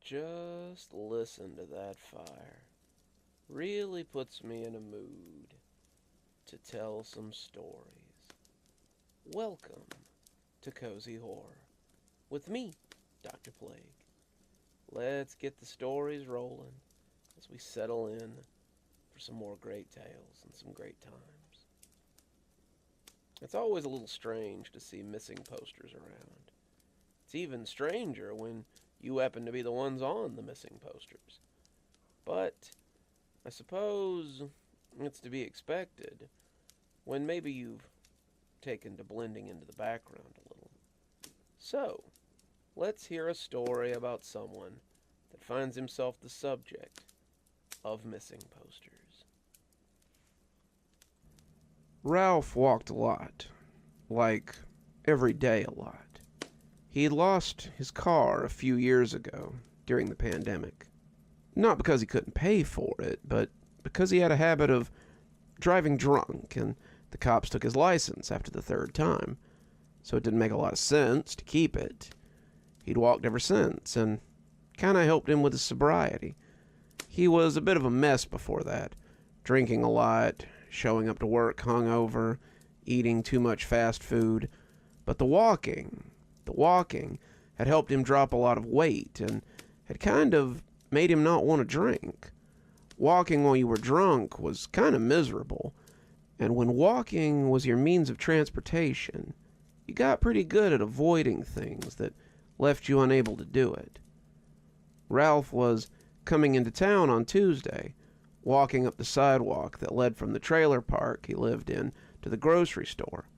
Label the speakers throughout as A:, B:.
A: Just listen to that fire. Really puts me in a mood to tell some stories. Welcome to Cozy Horror with me, Dr. Plague. Let's get the stories rolling as we settle in for some more great tales and some great times. It's always a little strange to see missing posters around. It's even stranger when you happen to be the ones on the missing posters. But I suppose it's to be expected when maybe you've taken to blending into the background a little. So, let's hear a story about someone that finds himself the subject of missing posters.
B: Ralph walked a lot. Like, every day a lot. He had lost his car a few years ago during the pandemic. Not because he couldn't pay for it, but because he had a habit of driving drunk, and the cops took his license after the third time, so it didn't make a lot of sense to keep it. He'd walked ever since, and kinda helped him with his sobriety. He was a bit of a mess before that, drinking a lot, showing up to work hungover, eating too much fast food, but the walking had helped him drop a lot of weight and had kind of made him not want to drink. Walking while you were drunk was kind of miserable, and when walking was your means of transportation, you got pretty good at avoiding things that left you unable to do it. Ralph was coming into town on Tuesday, walking up the sidewalk that led from the trailer park he lived in to the grocery store,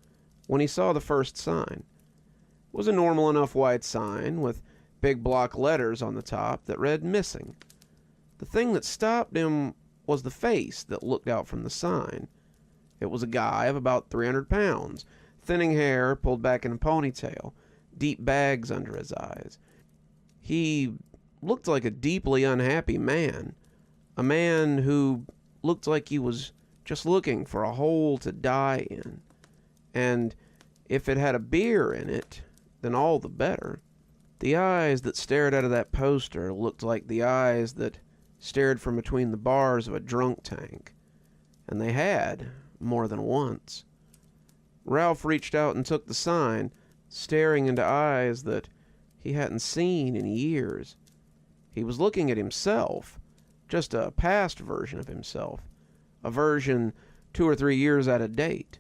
B: when he saw the first sign. It was a normal enough white sign with big block letters on the top that read missing. The thing that stopped him was the face that looked out from the sign. It was a guy of about 300 pounds, thinning hair pulled back in a ponytail, deep bags under his eyes. He looked like a deeply unhappy man, a man who looked like he was just looking for a hole to die in. And if it had a beer in it, then all the better. The eyes that stared out of that poster looked like the eyes that stared from between the bars of a drunk tank. And they had, more than once. Ralph reached out and took the sign, staring into eyes that he hadn't seen in years. He was looking at himself, just a past version of himself, a version 2 or 3 years out of date.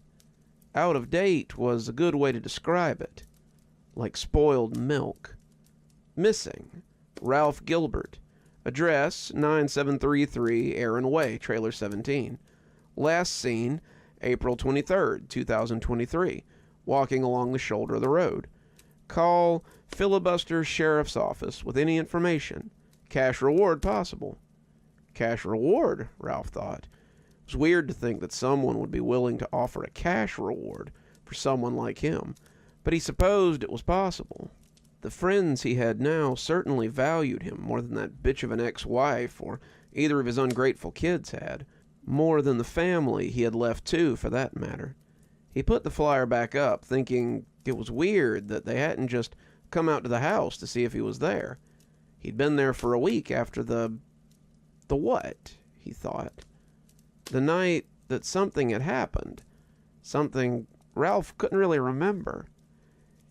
B: Out of date was a good way to describe it, like spoiled milk. Missing, Ralph Gilbert. Address, 9733 Aaron Way, Trailer 17. Last seen, April 23rd, 2023, walking along the shoulder of the road. Call Filibuster Sheriff's Office with any information. Cash reward possible. Cash reward, Ralph thought. It was weird to think that someone would be willing to offer a cash reward for someone like him, but he supposed it was possible. The friends he had now certainly valued him more than that bitch of an ex-wife or either of his ungrateful kids had. More than the family he had left too, for that matter. He put the flyer back up, thinking it was weird that they hadn't just come out to the house to see if he was there. He'd been there for a week after the what, he thought. The night that something had happened. Something Ralph couldn't really remember.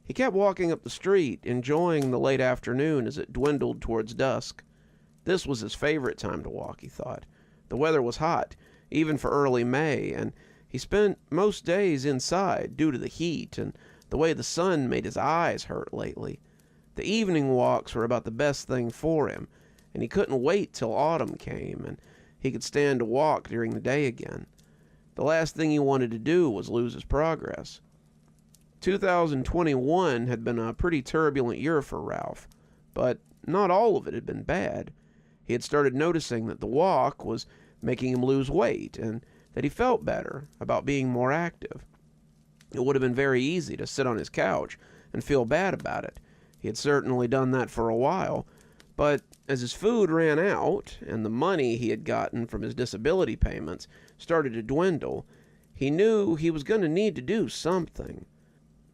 B: He kept walking up the street, enjoying the late afternoon as it dwindled towards dusk. This was his favorite time to walk, he thought. The weather was hot, even for early May, and he spent most days inside due to the heat and the way the sun made his eyes hurt lately. The evening walks were about the best thing for him, and he couldn't wait till autumn came and he could stand to walk during the day again. The last thing he wanted to do was lose his progress. 2021 had been a pretty turbulent year for Ralph, but not all of it had been bad. He had started noticing that the walk was making him lose weight and that he felt better about being more active. It would have been very easy to sit on his couch and feel bad about it. He had certainly done that for a while, but as his food ran out and the money he had gotten from his disability payments started to dwindle, he knew he was going to need to do something.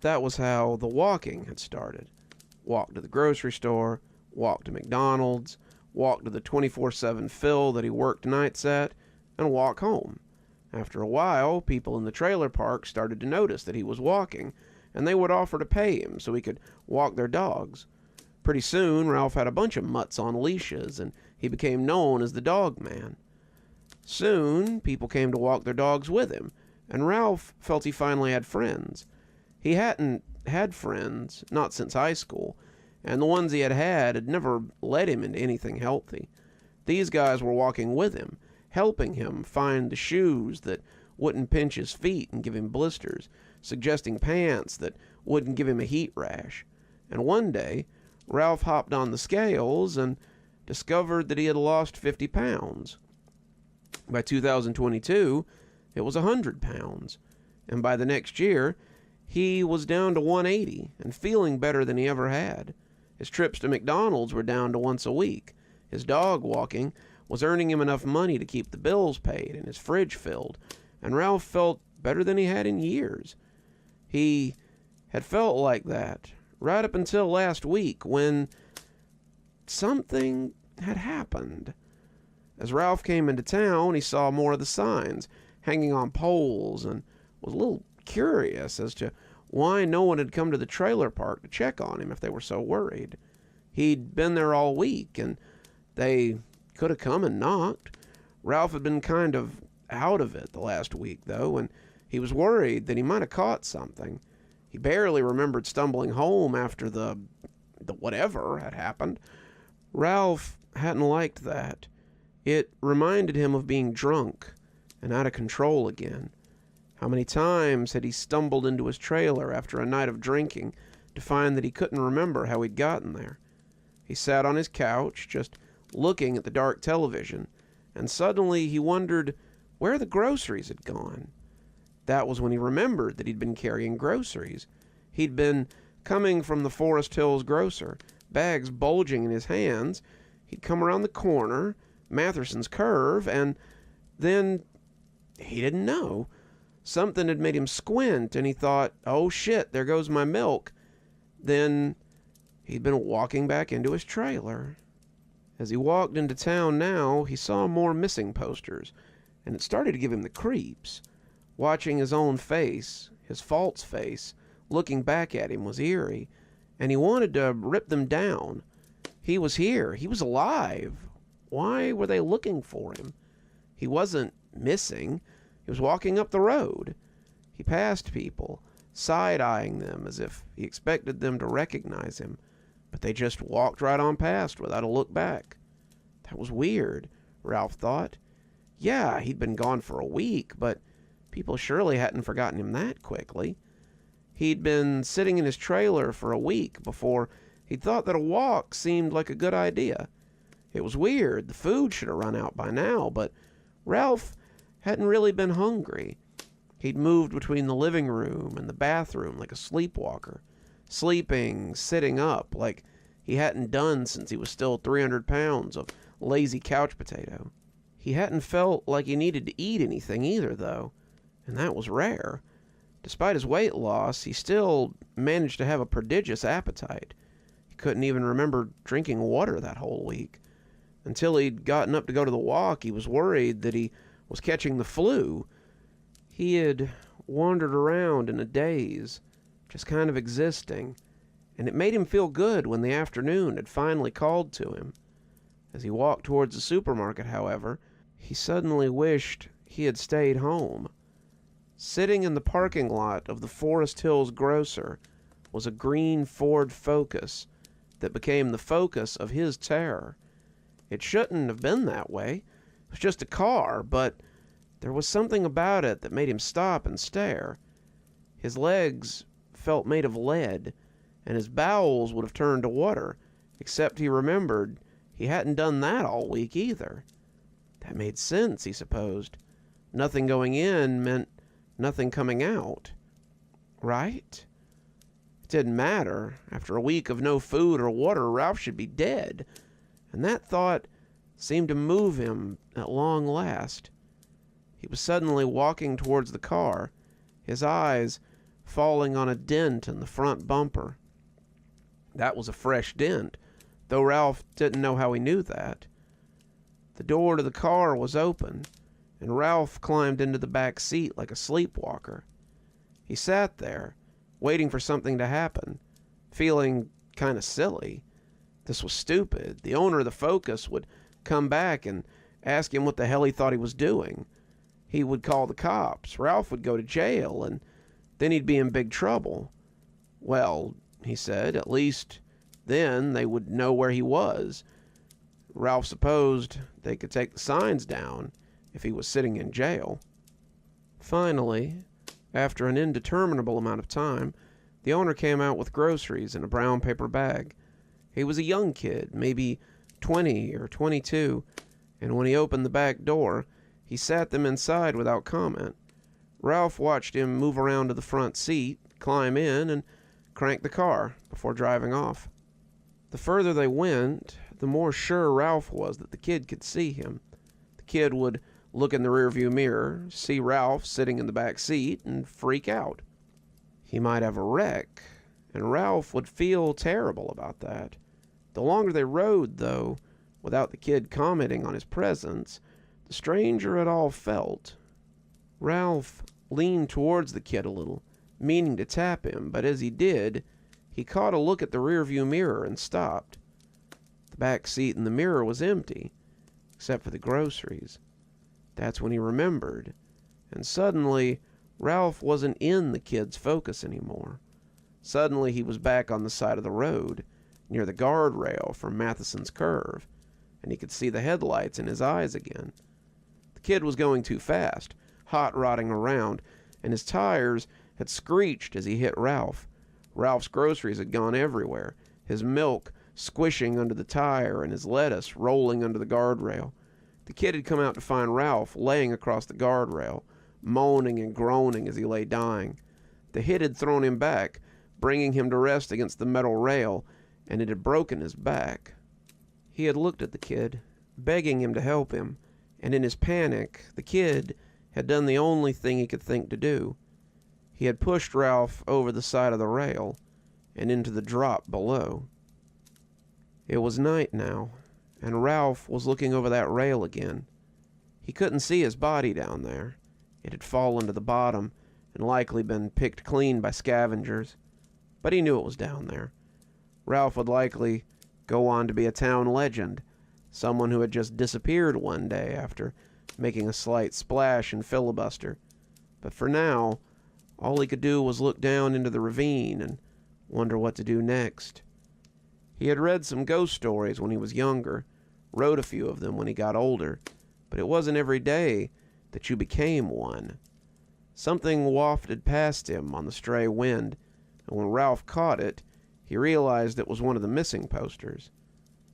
B: That was how the walking had started. Walk to the grocery store, walked to McDonald's, walked to the 24/7 fill that he worked nights at, and walk home. After a while, people in the trailer park started to notice that he was walking, and they would offer to pay him so he could walk their dogs. Pretty soon, Ralph had a bunch of mutts on leashes, and he became known as the Dog Man. Soon, people came to walk their dogs with him, and Ralph felt he finally had friends. He hadn't had friends, not since high school, and the ones he had never led him into anything healthy. These guys were walking with him, helping him find the shoes that wouldn't pinch his feet and give him blisters, suggesting pants that wouldn't give him a heat rash. And one day, Ralph hopped on the scales and discovered that he had lost 50 pounds. By 2022, it was 100 pounds. And by the next year, he was down to 180 and feeling better than he ever had. His trips to McDonald's were down to once a week. His dog walking was earning him enough money to keep the bills paid and his fridge filled, and Ralph felt better than he had in years. He had felt like that right up until last week when something had happened. As Ralph came into town, he saw more of the signs hanging on poles and was a little curious as to why no one had come to the trailer park to check on him if they were so worried. He'd been there all week, and they could have come and knocked. Ralph had been kind of out of it the last week, though, and he was worried that he might have caught something. He barely remembered stumbling home after the whatever had happened. Ralph hadn't liked that. It reminded him of being drunk and out of control again. How many times had he stumbled into his trailer after a night of drinking to find that he couldn't remember how he'd gotten there? He sat on his couch, just looking at the dark television, and suddenly he wondered where the groceries had gone. That was when he remembered that he'd been carrying groceries. He'd been coming from the Forest Hills grocer, bags bulging in his hands. He'd come around the corner, Matherson's curve, and then he didn't know. Something had made him squint, and he thought, oh shit, there goes my milk. Then he'd been walking back into his trailer. As he walked into town now, he saw more missing posters, and it started to give him the creeps. Watching his own face, his false face, looking back at him was eerie, and he wanted to rip them down. He was here. He was alive. Why were they looking for him? He wasn't missing. He was walking up the road. He passed people, side-eyeing them as if he expected them to recognize him, but they just walked right on past without a look back. That was weird, Ralph thought. Yeah, he'd been gone for a week, but people surely hadn't forgotten him that quickly. He'd been sitting in his trailer for a week before he'd thought that a walk seemed like a good idea. It was weird. The food should have run out by now, but Ralph hadn't really been hungry. He'd moved between the living room and the bathroom like a sleepwalker, sleeping, sitting up, like he hadn't done since he was still 300 pounds of lazy couch potato. He hadn't felt like he needed to eat anything either, though, and that was rare. Despite his weight loss, he still managed to have a prodigious appetite. He couldn't even remember drinking water that whole week. Until he'd gotten up to go to the walk, he was worried that he was catching the flu. He had wandered around in a daze, just kind of existing, and it made him feel good when the afternoon had finally called to him. As he walked towards the supermarket, however, he suddenly wished he had stayed home. Sitting in the parking lot of the Forest Hills grocer was a green Ford Focus that became the focus of his terror. It shouldn't have been that way. It was just a car, but there was something about it that made him stop and stare. His legs felt made of lead, and his bowels would have turned to water, except he remembered he hadn't done that all week either. That made sense, he supposed. Nothing going in meant nothing coming out. Right? It didn't matter. After a week of no food or water, Ralph should be dead. And that thought seemed to move him at long last. He was suddenly walking towards the car, his eyes falling on a dent in the front bumper. That was a fresh dent, though Ralph didn't know how he knew that. The door to the car was open, and Ralph climbed into the back seat like a sleepwalker. He sat there, waiting for something to happen, feeling kind of silly. This was stupid. The owner of the Focus would come back and ask him what the hell he thought he was doing. He would call the cops. Ralph would go to jail, and then he'd be in big trouble. Well, he said, at least then they would know where he was. Ralph supposed they could take the signs down if he was sitting in jail. Finally, after an indeterminable amount of time, the owner came out with groceries in a brown paper bag. He was a young kid, maybe 20 or 22, and when he opened the back door, he sat them inside without comment. Ralph watched him move around to the front seat, climb in, and crank the car before driving off. The further they went, the more sure Ralph was that the kid could see him. The kid would look in the rearview mirror, see Ralph sitting in the back seat, and freak out. He might have a wreck, and Ralph would feel terrible about that. The longer they rode, though, without the kid commenting on his presence, the stranger it all felt. Ralph leaned towards the kid a little, meaning to tap him, but as he did, he caught a look at the rearview mirror and stopped. The back seat in the mirror was empty, except for the groceries. That's when he remembered, and suddenly Ralph wasn't in the kid's Focus anymore. Suddenly he was back on the side of the road, near the guardrail from Matheson's curve, and he could see the headlights in his eyes again. The kid was going too fast, hot-rodding around, and his tires had screeched as he hit Ralph. Ralph's groceries had gone everywhere, his milk squishing under the tire and his lettuce rolling under the guardrail. The kid had come out to find Ralph laying across the guardrail, moaning and groaning as he lay dying. The hit had thrown him back, bringing him to rest against the metal rail, and it had broken his back. He had looked at the kid, begging him to help him, and in his panic, the kid had done the only thing he could think to do. He had pushed Ralph over the side of the rail and into the drop below. It was night now, and Ralph was looking over that rail again. He couldn't see his body down there. It had fallen to the bottom and likely been picked clean by scavengers, but he knew it was down there. Ralph would likely go on to be a town legend, someone who had just disappeared one day after making a slight splash and filibuster. But for now, all he could do was look down into the ravine and wonder what to do next. He had read some ghost stories when he was younger, wrote a few of them when he got older, but it wasn't every day that you became one. Something wafted past him on the stray wind, and when Ralph caught it, he realized it was one of the missing posters.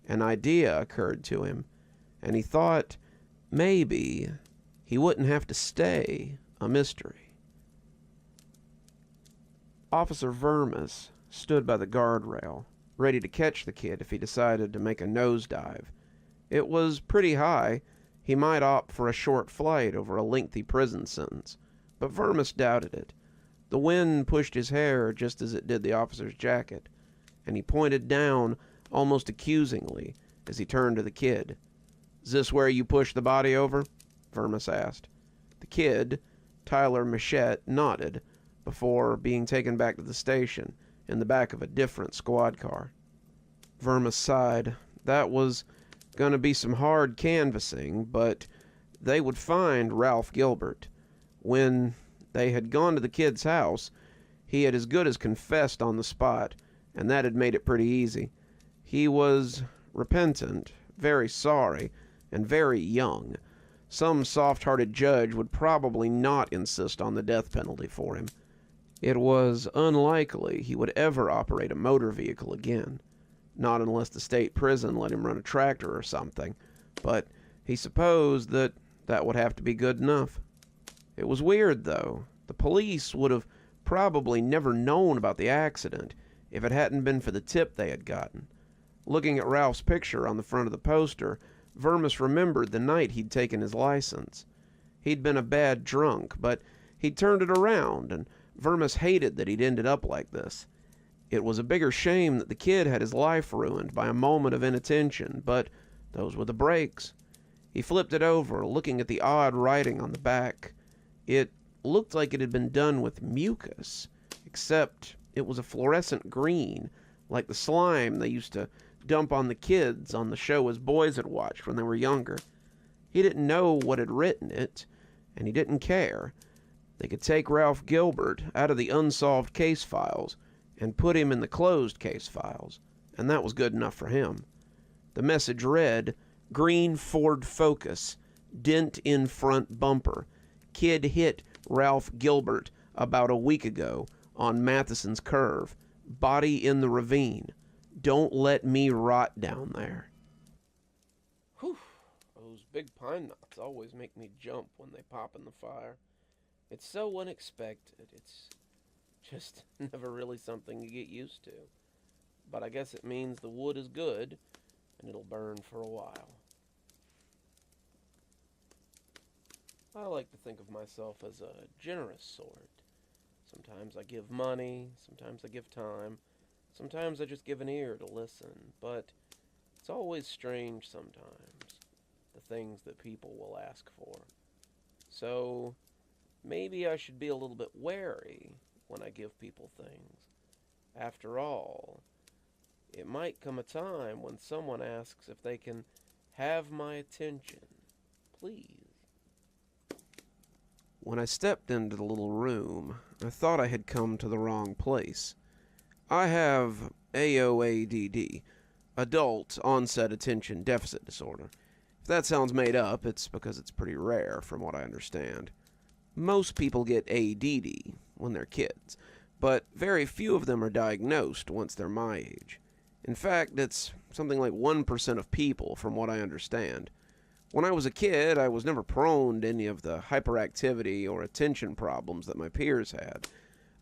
B: An idea occurred to him, and he thought maybe he wouldn't have to stay a mystery. Officer Vermis stood by the guardrail, ready to catch the kid if he decided to make a nosedive. It was pretty high. He might opt for a short flight over a lengthy prison sentence, but Vermis doubted it. The wind pushed his hair just as it did the officer's jacket, and he pointed down almost accusingly as he turned to the kid. "Is this where you pushed the body over?" Vermis asked. The kid, Tyler Machette, nodded before being taken back to the station in the back of a different squad car. Vermis sighed. That was going to be some hard canvassing, but they would find Ralph Gilbert. When they had gone to the kid's house, he had as good as confessed on the spot, and that had made it pretty easy. He was repentant, very sorry, and very young. Some soft-hearted judge would probably not insist on the death penalty for him. It was unlikely he would ever operate a motor vehicle again, not unless the state prison let him run a tractor or something, but he supposed that that would have to be good enough. It was weird, though. The police would have probably never known about the accident if it hadn't been for the tip they had gotten. Looking at Ralph's picture on the front of the poster, Vermis remembered the night he'd taken his license. He'd been a bad drunk, but he'd turned it around, and Vermis hated that he'd ended up like this. It was a bigger shame that the kid had his life ruined by a moment of inattention, but those were the breaks. He flipped it over, looking at the odd writing on the back. It looked like it had been done with mucus, except it was a fluorescent green, like the slime they used to dump on the kids on the show his boys had watched when they were younger. He didn't know what had written it, and he didn't care. They could take Ralph Gilbert out of the unsolved case files and put him in the closed case files, and that was good enough for him. The message read, "Green Ford Focus, dent in front bumper. Kid hit Ralph Gilbert about a week ago on Matheson's Curve. Body in the ravine. Don't let me rot down there."
A: Whew, those big pine knots always make me jump when they pop in the fire. It's so unexpected. It's just never really something you get used to. But I guess it means the wood is good, and it'll burn for a while. I like to think of myself as a generous sort. Sometimes I give money, sometimes I give time, sometimes I just give an ear to listen, but it's always strange sometimes, the things that people will ask for. So, maybe I should be a little bit wary when I give people things. After all, it might come a time when someone asks if they can have my attention. Please.
B: When I stepped into the little room, I thought I had come to the wrong place. I have AOADD, Adult Onset Attention Deficit Disorder. If that sounds made up, it's because it's pretty rare, from what I understand. Most people get ADD when they're kids, but very few of them are diagnosed once they're my age. In fact, it's something like 1% of people, from what I understand. When I was a kid, I was never prone to any of the hyperactivity or attention problems that my peers had.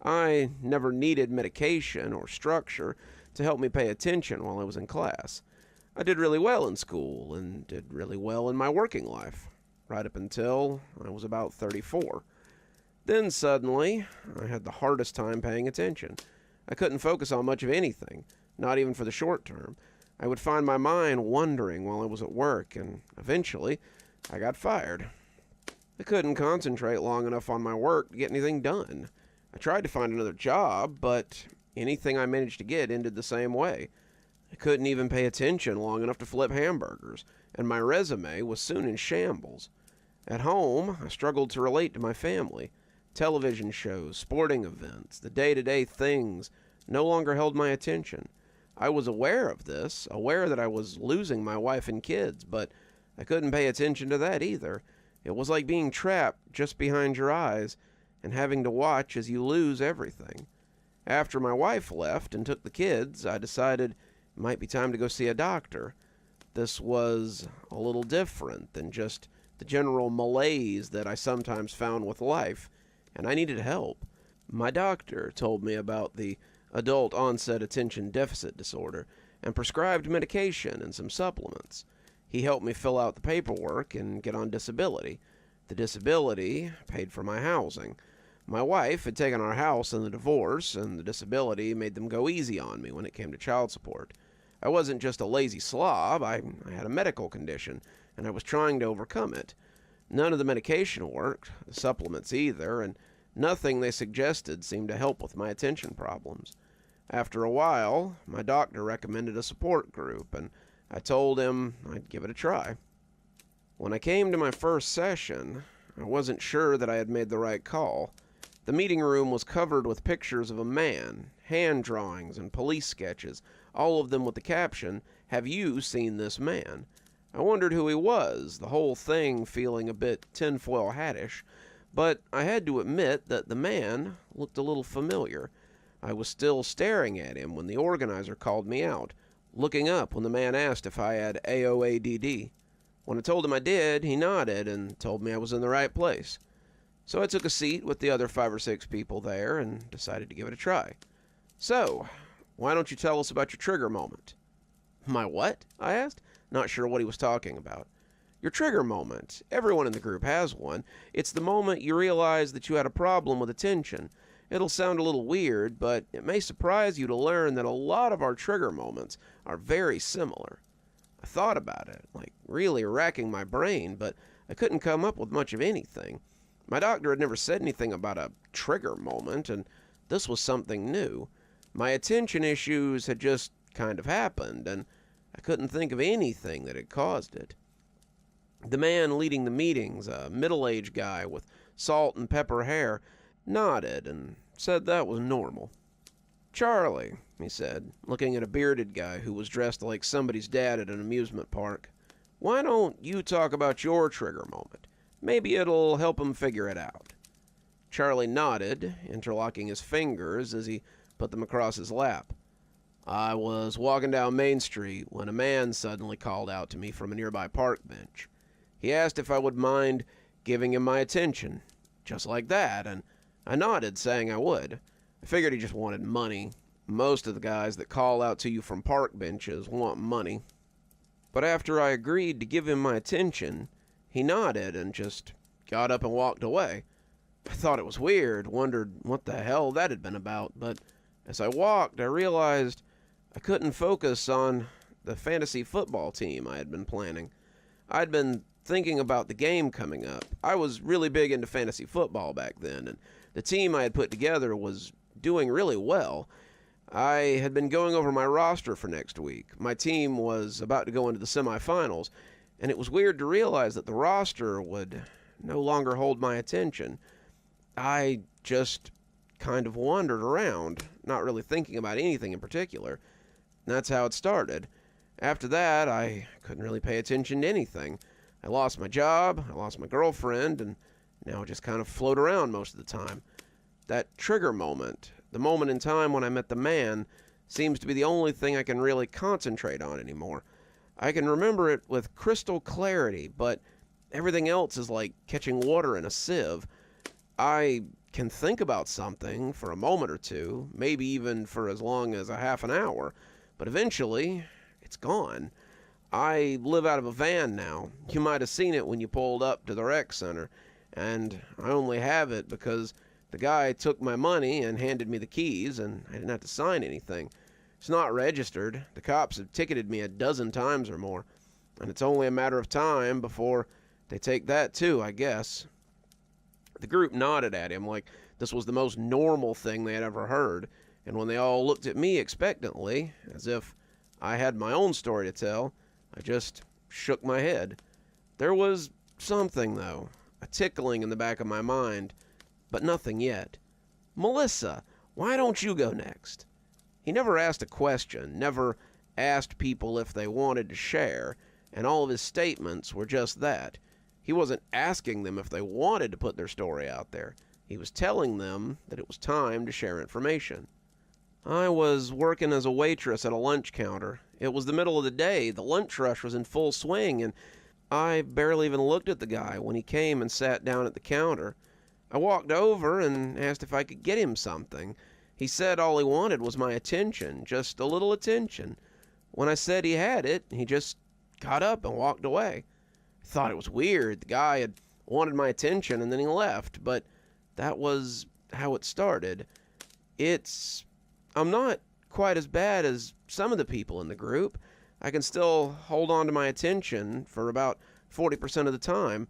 B: I never needed medication or structure to help me pay attention while I was in class. I did really well in school and did really well in my working life, right up until I was about 34. Then suddenly, I had the hardest time paying attention. I couldn't focus on much of anything, not even for the short term. I would find my mind wandering while I was at work, and eventually, I got fired. I couldn't concentrate long enough on my work to get anything done. I tried to find another job, but anything I managed to get ended the same way. I couldn't even pay attention long enough to flip hamburgers, and my resume was soon in shambles. At home, I struggled to relate to my family. Television shows, sporting events, the day-to-day things no longer held my attention. I was aware of this, aware that I was losing my wife and kids, but I couldn't pay attention to that either. It was like being trapped just behind your eyes and having to watch as you lose everything. After my wife left and took the kids, I decided it might be time to go see a doctor. This was a little different than just the general malaise that I sometimes found with life, and I needed help. My doctor told me about the Adult Onset Attention Deficit Disorder and prescribed medication and some supplements. He helped me fill out the paperwork and get on disability. The disability paid for my housing. My wife had taken our house in the divorce, and the disability made them go easy on me when it came to child support. I wasn't just a lazy slob, I had a medical condition, and I was trying to overcome it. None of the medication worked, the supplements either, and nothing they suggested seemed to help with my attention problems. After a while, my doctor recommended a support group, and I told him I'd give it a try. When I came to my first session, I wasn't sure that I had made the right call. The meeting room was covered with pictures of a man, hand drawings, and police sketches, all of them with the caption, "Have you seen this man?" I wondered who he was, the whole thing feeling a bit tinfoil hattish, but I had to admit that the man looked a little familiar. I was still staring at him when the organizer called me out, looking up when the man asked if I had AOADD. When I told him I did, he nodded and told me I was in the right place. So I took a seat with the other 5 or 6 people there and decided to give it a try. "So, why don't you tell us about your trigger moment?" "My what?" I asked, not sure what he was talking about. "Your trigger moment. Everyone in the group has one. It's the moment you realize that you had a problem with attention, It'll sound a little weird, but it may surprise you to learn that a lot of our trigger moments are very similar. I thought about it, like really racking my brain, but I couldn't come up with much of anything. My doctor had never said anything about a trigger moment, and this was something new. My attention issues had just kind of happened, and I couldn't think of anything that had caused it. The man leading the meetings, a middle-aged guy with salt and pepper hair, nodded and said that was normal. "Charlie," he said, looking at a bearded guy who was dressed like somebody's dad at an amusement park, "why don't you talk about your trigger moment? Maybe it'll help him figure it out." Charlie nodded, interlocking his fingers as he put them across his lap. "I was walking down Main Street when a man suddenly called out to me from a nearby park bench. He asked if I would mind giving him my attention, just like that, and I nodded, saying I would. I figured he just wanted money. Most of the guys that call out to you from park benches want money. But after I agreed to give him my attention, he nodded and just got up and walked away. I thought it was weird, wondered what the hell that had been about, but as I walked, I realized I couldn't focus on the fantasy football team I had been planning. I'd been thinking about the game coming up. I was really big into fantasy football back then, and the team I had put together was doing really well. I had been going over my roster for next week. My team was about to go into the semifinals, and it was weird to realize that the roster would no longer hold my attention. I just kind of wandered around, not really thinking about anything in particular. And that's how it started. After that, I couldn't really pay attention to anything. I lost my job, I lost my girlfriend, and now I just kind of float around most of the time. That trigger moment, the moment in time when I met the man, seems to be the only thing I can really concentrate on anymore. I can remember it with crystal clarity, but everything else is like catching water in a sieve. I can think about something for a moment or two, maybe even for as long as a half an hour, but eventually, it's gone. I live out of a van now. You might have seen it when you pulled up to the rec center, and I only have it because the guy took my money and handed me the keys, and I didn't have to sign anything. It's not registered. The cops have ticketed me a dozen times or more, and it's only a matter of time before they take that too, I guess. The group nodded at him like this was the most normal thing they had ever heard, and when they all looked at me expectantly, as if I had my own story to tell, I just shook my head. There was something, though, a tickling in the back of my mind, but nothing yet. "Melissa, why don't you go next?" He never asked a question, never asked people if they wanted to share, and all of his statements were just that. He wasn't asking them if they wanted to put their story out there. He was telling them that it was time to share information. I was working as a waitress at a lunch counter. It was the middle of the day, the lunch rush was in full swing, and I barely even looked at the guy when he came and sat down at the counter. I walked over and asked if I could get him something. He said all he wanted was my attention, just a little attention. When I said he had it, he just got up and walked away. I thought it was weird. The guy had wanted my attention and then he left, but that was how it started. I'm not quite as bad as some of the people in the group. I can still hold on to my attention for about 40% of the time.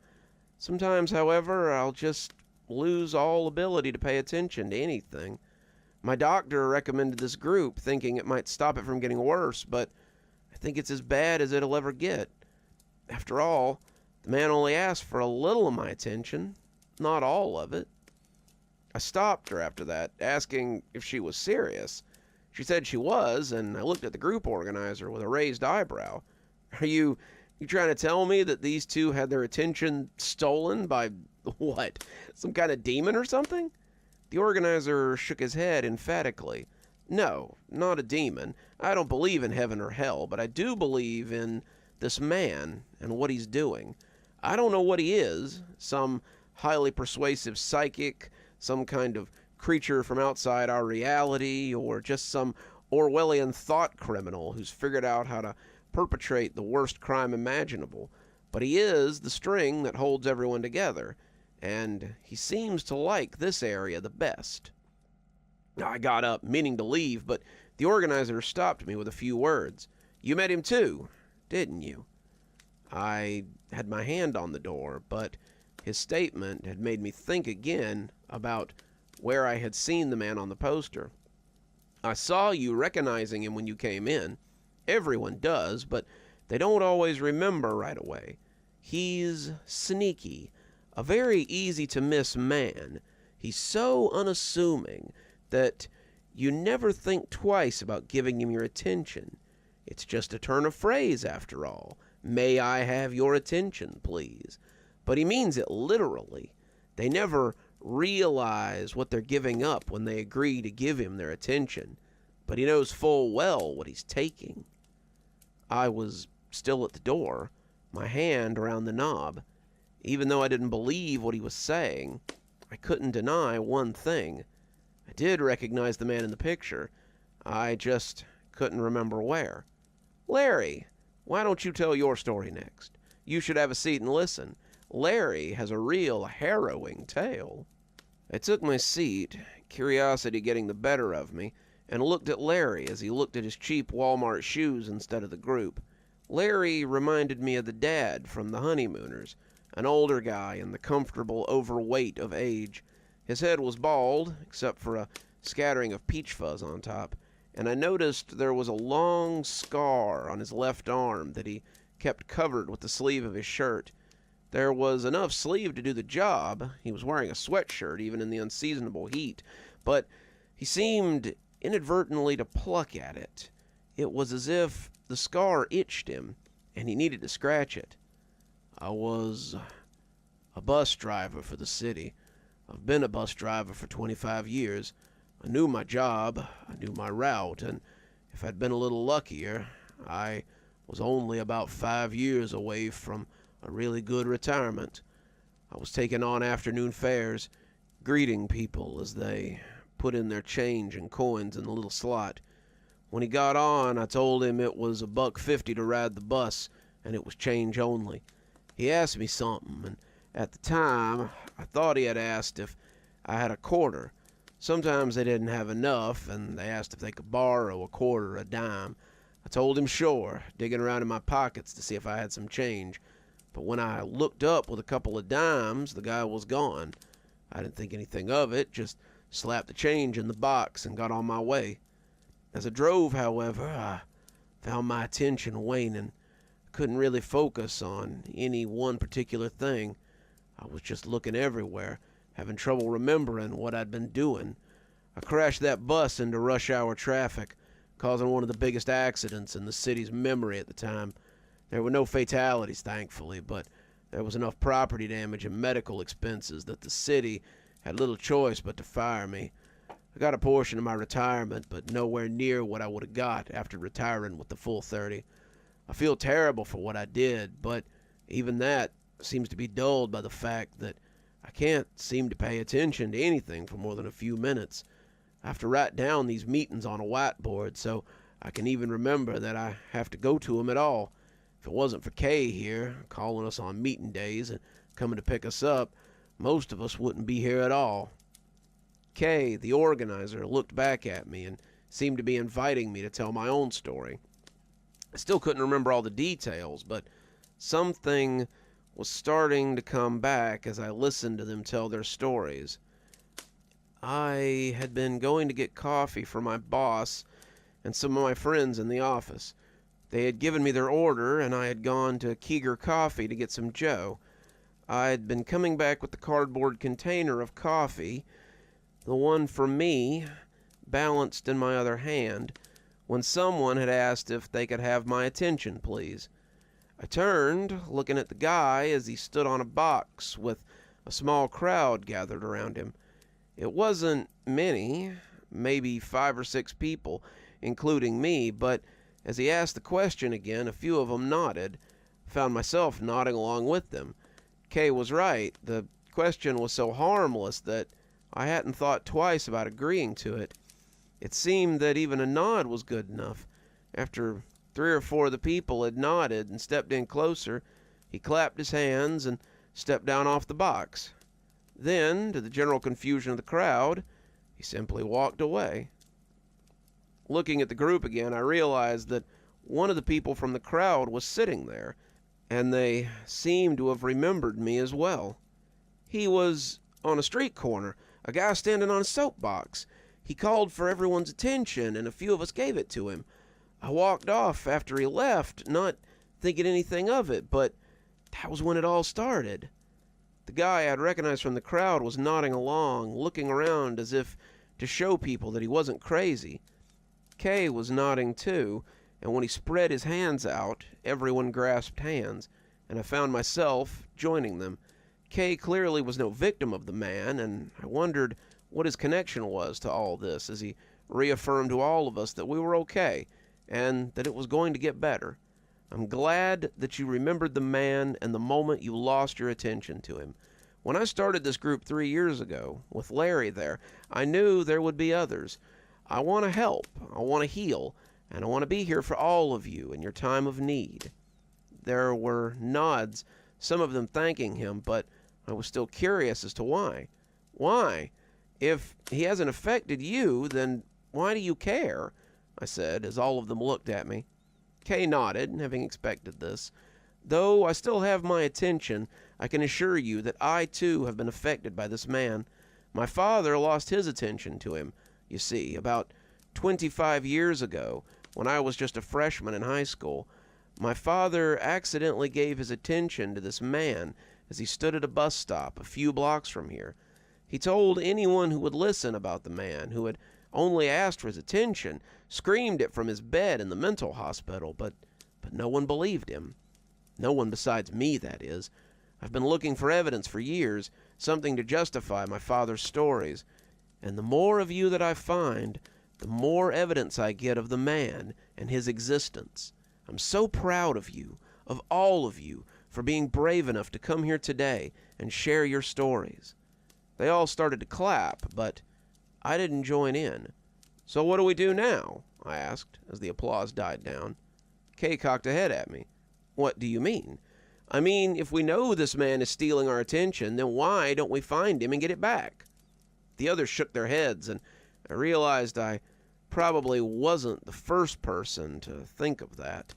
B: Sometimes, however, I'll just lose all ability to pay attention to anything. My doctor recommended this group, thinking it might stop it from getting worse, but I think it's as bad as it'll ever get. After all, the man only asked for a little of my attention, not all of it. I stopped her after that, asking if she was serious. She said she was, and I looked at the group organizer with a raised eyebrow. Are you trying to tell me that these two had their attention stolen by, what, some kind of demon or something? The organizer shook his head emphatically. No, not a demon. I don't believe in heaven or hell, but I do believe in this man and what he's doing. I don't know what he is, some highly persuasive psychic, some kind of creature from outside our reality, or just some Orwellian thought criminal who's figured out how to perpetrate the worst crime imaginable. But he is the string that holds everyone together, and he seems to like this area the best. I got up, meaning to leave, but the organizer stopped me with a few words. "You met him too, didn't you?" I had my hand on the door, but his statement had made me think again about where I had seen the man on the poster. "I saw you recognizing him when you came in. Everyone does, but they don't always remember right away. He's sneaky, a very easy-to-miss man. He's so unassuming that you never think twice about giving him your attention. It's just a turn of phrase, after all. 'May I have your attention, please?' But he means it literally. They never realize what they're giving up when they agree to give him their attention, but he knows full well what he's taking." I was still at the door, my hand around the knob. Even though I didn't believe what he was saying, I couldn't deny one thing. I did recognize the man in the picture. I just couldn't remember where. "Larry, why don't you tell your story next? You should have a seat and listen. Larry has a real harrowing tale." I took my seat, curiosity getting the better of me, and looked at Larry as he looked at his cheap Walmart shoes instead of the group. Larry reminded me of the dad from The Honeymooners, an older guy in the comfortable overweight of age. His head was bald, except for a scattering of peach fuzz on top, and I noticed there was a long scar on his left arm that he kept covered with the sleeve of his shirt. There was enough sleeve to do the job. He was wearing a sweatshirt even in the unseasonable heat, but he seemed inadvertently to pluck at it. It was as if the scar itched him, and he needed to scratch it. "I was a bus driver for the city. I've been a bus driver for 25 years. I knew my job, I knew my route, and if I'd been a little luckier, I was only about 5 years away from a really good retirement. I was taking on afternoon fares, greeting people as they put in their change and coins in the little slot. When he got on, I told him it was $1.50 to ride the bus, and it was change only. He asked me something, and at the time, I thought he had asked if I had a quarter. Sometimes they didn't have enough, and they asked if they could borrow a quarter or a dime. I told him sure, digging around in my pockets to see if I had some change. But when I looked up with a couple of dimes, the guy was gone. I didn't think anything of it, just slapped the change in the box and got on my way. As I drove, however, I found my attention waning. I couldn't really focus on any one particular thing. I was just looking everywhere, having trouble remembering what I'd been doing. I crashed that bus into rush hour traffic, causing one of the biggest accidents in the city's memory at the time. There were no fatalities, thankfully, but there was enough property damage and medical expenses that the city had little choice but to fire me. I got a portion of my retirement, but nowhere near what I would have got after retiring with the full 30. I feel terrible for what I did, but even that seems to be dulled by the fact that I can't seem to pay attention to anything for more than a few minutes. I have to write down these meetings on a whiteboard so I can even remember that I have to go to them at all. If it wasn't for Kay here, calling us on meeting days and coming to pick us up, most of us wouldn't be here at all. Kay, the organizer, looked back at me and seemed to be inviting me to tell my own story. I still couldn't remember all the details, but something was starting to come back as I listened to them tell their stories. I had been going to get coffee for my boss and some of my friends in the office. They had given me their order, and I had gone to Keeger Coffee to get some Joe. I had been coming back with the cardboard container of coffee, the one for me, balanced in my other hand, when someone had asked if they could have my attention, please. I turned, looking at the guy as he stood on a box with a small crowd gathered around him. It wasn't many, maybe 5 or 6 people, including me, but as he asked the question again, a few of them nodded. I found myself nodding along with them. Kay was right. The question was so harmless that I hadn't thought twice about agreeing to it. It seemed that even a nod was good enough. After 3 or 4 of the people had nodded and stepped in closer, he clapped his hands and stepped down off the box. Then, to the general confusion of the crowd, He simply walked away. Looking at the group again, I realized that one of the people from the crowd was sitting there, and they seemed to have remembered me as well. He was on a street corner, a guy standing on a soapbox. He called for everyone's attention, and a few of us gave it to him. I walked off after he left, not thinking anything of it, but that was when it all started. The guy I'd recognized from the crowd was nodding along, looking around as if to show people that he wasn't crazy. Kay was nodding too, and when he spread his hands out, everyone grasped hands, and I found myself joining them. Kay clearly was no victim of the man, and I wondered what his connection was to all this as he reaffirmed to all of us that we were okay, and that it was going to get better. I'm glad that you remembered the man and the moment you lost your attention to him. When I started this group 3 years ago, with Larry there, I knew there would be others. I want to help, I want to heal, and I want to be here for all of you in your time of need. There were nods, some of them thanking him, but I was still curious as to why. Why? If he hasn't affected you, then why do you care? I said, as all of them looked at me. Kay nodded, having expected this. Though I still have my attention, I can assure you that I too have been affected by this man. My father lost his attention to him, you see, about 25 years ago, when I was just a freshman in high school. My father accidentally gave his attention to this man as he stood at a bus stop a few blocks from here. He told anyone who would listen about the man, who had only asked for his attention, screamed it from his bed in the mental hospital, but no one believed him. No one besides me, that is. I've been looking for evidence for years, something to justify my father's stories. And the more of you that I find, the more evidence I get of the man and his existence. I'm so proud of you, of all of you, for being brave enough to come here today and share your stories. They all started to clap, but I didn't join in. So what do we do now? I asked, as the applause died down. Kay cocked a head at me. What do you mean? I mean, if we know this man is stealing our attention, then why don't we find him and get it back? The others shook their heads, and I realized I probably wasn't the first person to think of that.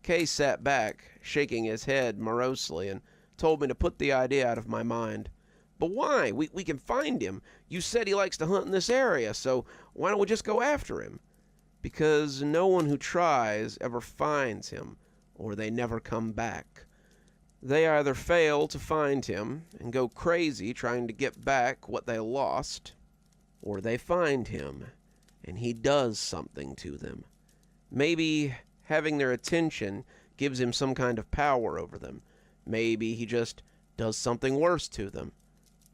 B: Kay sat back, shaking his head morosely, and told me to put the idea out of my mind. But why? We can find him. You said he likes to hunt in this area, so why don't we just go after him? Because no one who tries ever finds him, or they never come back. They either fail to find him and go crazy trying to get back what they lost, or they find him and he does something to them. Maybe having their attention gives him some kind of power over them. Maybe he just does something worse to them.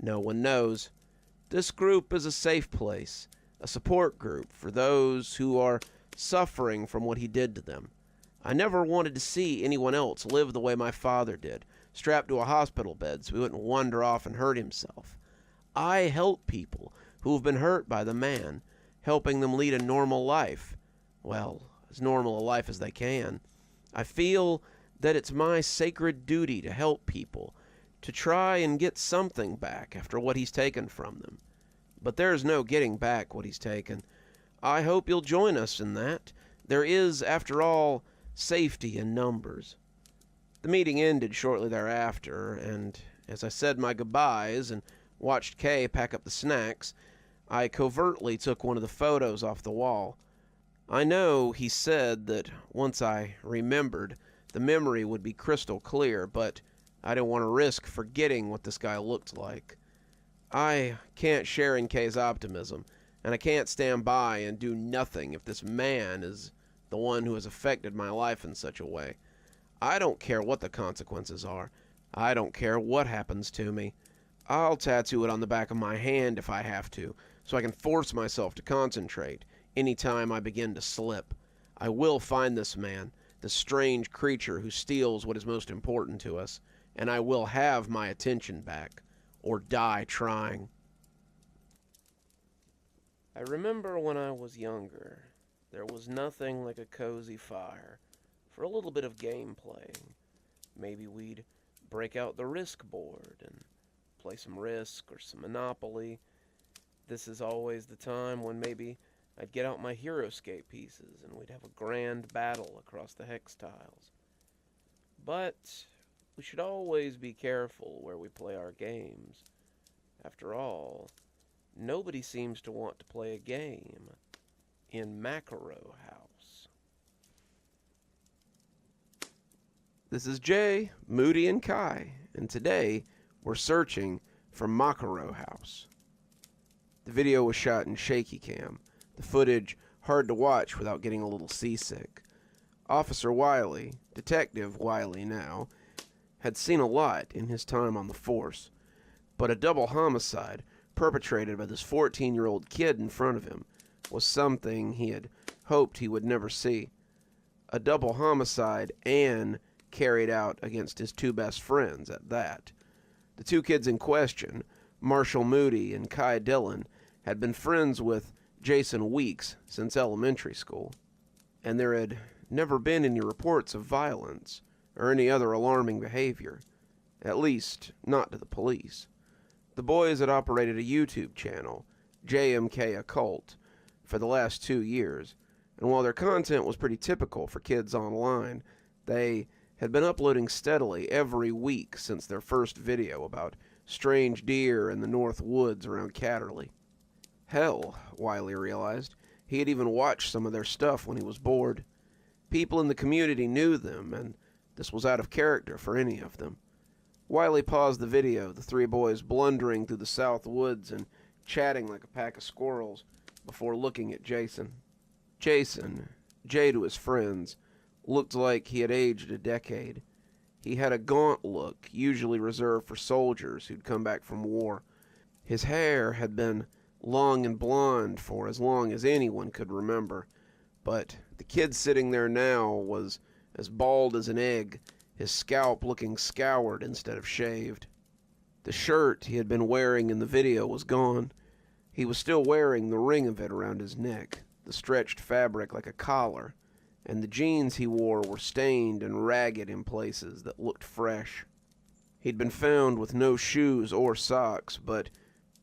B: No one knows. This group is a safe place, a support group for those who are suffering from what he did to them. I never wanted to see anyone else live the way my father did, strapped to a hospital bed so he wouldn't wander off and hurt himself. I help people who have been hurt by the man, helping them lead a normal life. Well, as normal a life as they can. I feel that it's my sacred duty to help people, to try and get something back after what he's taken from them. But there's no getting back what he's taken. I hope you'll join us in that. There is, after all, safety in numbers. The meeting ended shortly thereafter, and as I said my goodbyes and watched Kay pack up the snacks, I covertly took one of the photos off the wall. I know he said that once I remembered, the memory would be crystal clear, but I didn't want to risk forgetting what this guy looked like. I can't share in Kay's optimism, and I can't stand by and do nothing if this man is the one who has affected my life in such a way. I don't care what the consequences are. I don't care what happens to me. I'll tattoo it on the back of my hand if I have to, so I can force myself to concentrate any time I begin to slip. I will find this man, the strange creature who steals what is most important to us, and I will have my attention back, or die trying.
A: I remember when I was younger, there was nothing like a cozy fire for a little bit of game playing. Maybe we'd break out the Risk board and play some Risk or some Monopoly. This is always the time when maybe I'd get out my HeroScape pieces and we'd have a grand battle across the hex tiles. But we should always be careful where we play our games. After all, nobody seems to want to play a game in Makaro House.
B: This is Jay, Moody, and Kai, and today we're searching for Makaro House. The video was shot in shaky cam, the footage hard to watch without getting a little seasick. Officer Wiley, Detective Wiley now, had seen a lot in his time on the force, but a double homicide perpetrated by this 14-year-old kid in front of him was something he had hoped he would never see. A double homicide and carried out against his two best friends at that. The two kids in question, Marshall Moody and Kai Dillon, had been friends with Jason Weeks since elementary school, and there had never been any reports of violence or any other alarming behavior, at least not to the police. The boys had operated a YouTube channel, JMK Occult, for the last 2 years, and while their content was pretty typical for kids online, they had been uploading steadily every week since their first video about strange deer in the north woods around Catterley. Hell, Wiley realized, he had even watched some of their stuff when he was bored. People in the community knew them, and this was out of character for any of them. Wiley paused the video, the three boys blundering through the south woods and chatting like a pack of squirrels, before looking at Jason. Jason, Jay to his friends, looked like he had aged a decade. He had a gaunt look, usually reserved for soldiers who'd come back from war. His hair had been long and blonde for as long as anyone could remember, but the kid sitting there now was as bald as an egg, his scalp looking scoured instead of shaved. The shirt he had been wearing in the video was gone. He was still wearing the ring of it around his neck, the stretched fabric like a collar, and the jeans he wore were stained and ragged in places that looked fresh. He'd been found with no shoes or socks, but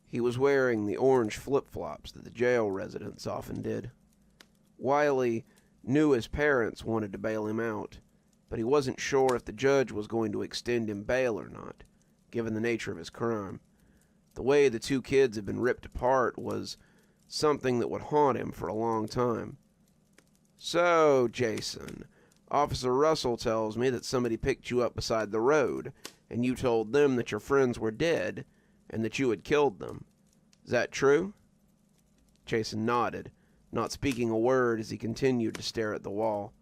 B: he was wearing the orange flip-flops that the jail residents often did. Wiley knew his parents wanted to bail him out, but he wasn't sure if the judge was going to extend him bail or not, given the nature of his crime. The way the two kids had been ripped apart was something that would haunt him for a long time. "So, Jason, Officer Russell tells me that somebody picked you up beside the road, and you told them that your friends were dead, and that you had killed them. Is that true?" Jason nodded, not speaking a word as he continued to stare at the wall.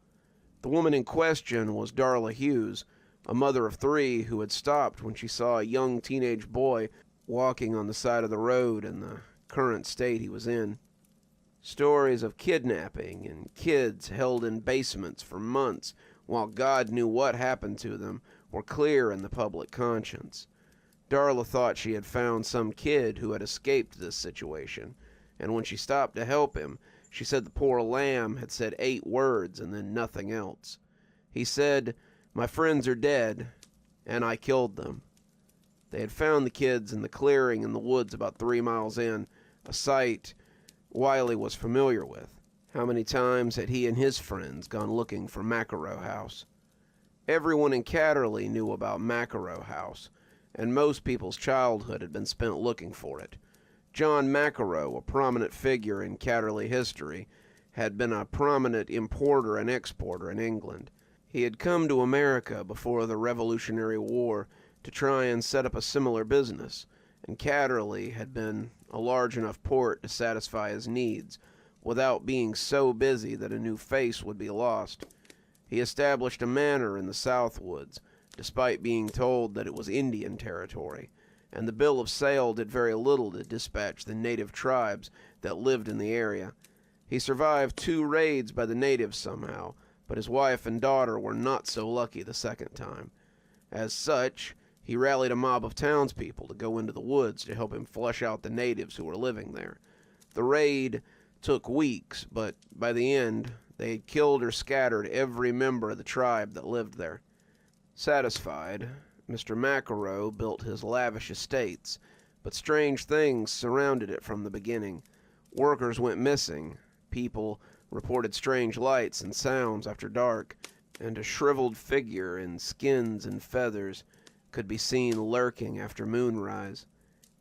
B: The woman in question was Darla Hughes, a mother of 3 who had stopped when she saw a young teenage boy walking on the side of the road in the current state he was in. Stories of kidnapping and kids held in basements for months while God knew what happened to them were clear in the public conscience. Darla thought she had found some kid who had escaped this situation, and when she stopped to help him, she said the poor lamb had said 8 words and then nothing else. He said, "My friends are dead, and I killed them." They had found the kids in the clearing in the woods about 3 miles in, a site Wiley was familiar with. How many times had he and his friends gone looking for Makaro House? Everyone in Catterley knew about Makaro House, and most people's childhood had been spent looking for it. John Makaro, a prominent figure in Catterley history, had been a prominent importer and exporter in England. He had come to America before the Revolutionary War to try and set up a similar business, and Catterley had been a large enough port to satisfy his needs, without being so busy that a new face would be lost. He established a manor in the South Woods, despite being told that it was Indian territory, and the bill of sale did very little to dispatch the native tribes that lived in the area. He survived 2 raids by the natives somehow, but his wife and daughter were not so lucky the second time. As such, he rallied a mob of townspeople to go into the woods to help him flush out the natives who were living there. The raid took weeks, but by the end, they had killed or scattered every member of the tribe that lived there. Satisfied, Mr. Makaro built his lavish estates, but strange things surrounded it from the beginning. Workers went missing, people reported strange lights and sounds after dark, and a shriveled figure in skins and feathers could be seen lurking after moonrise.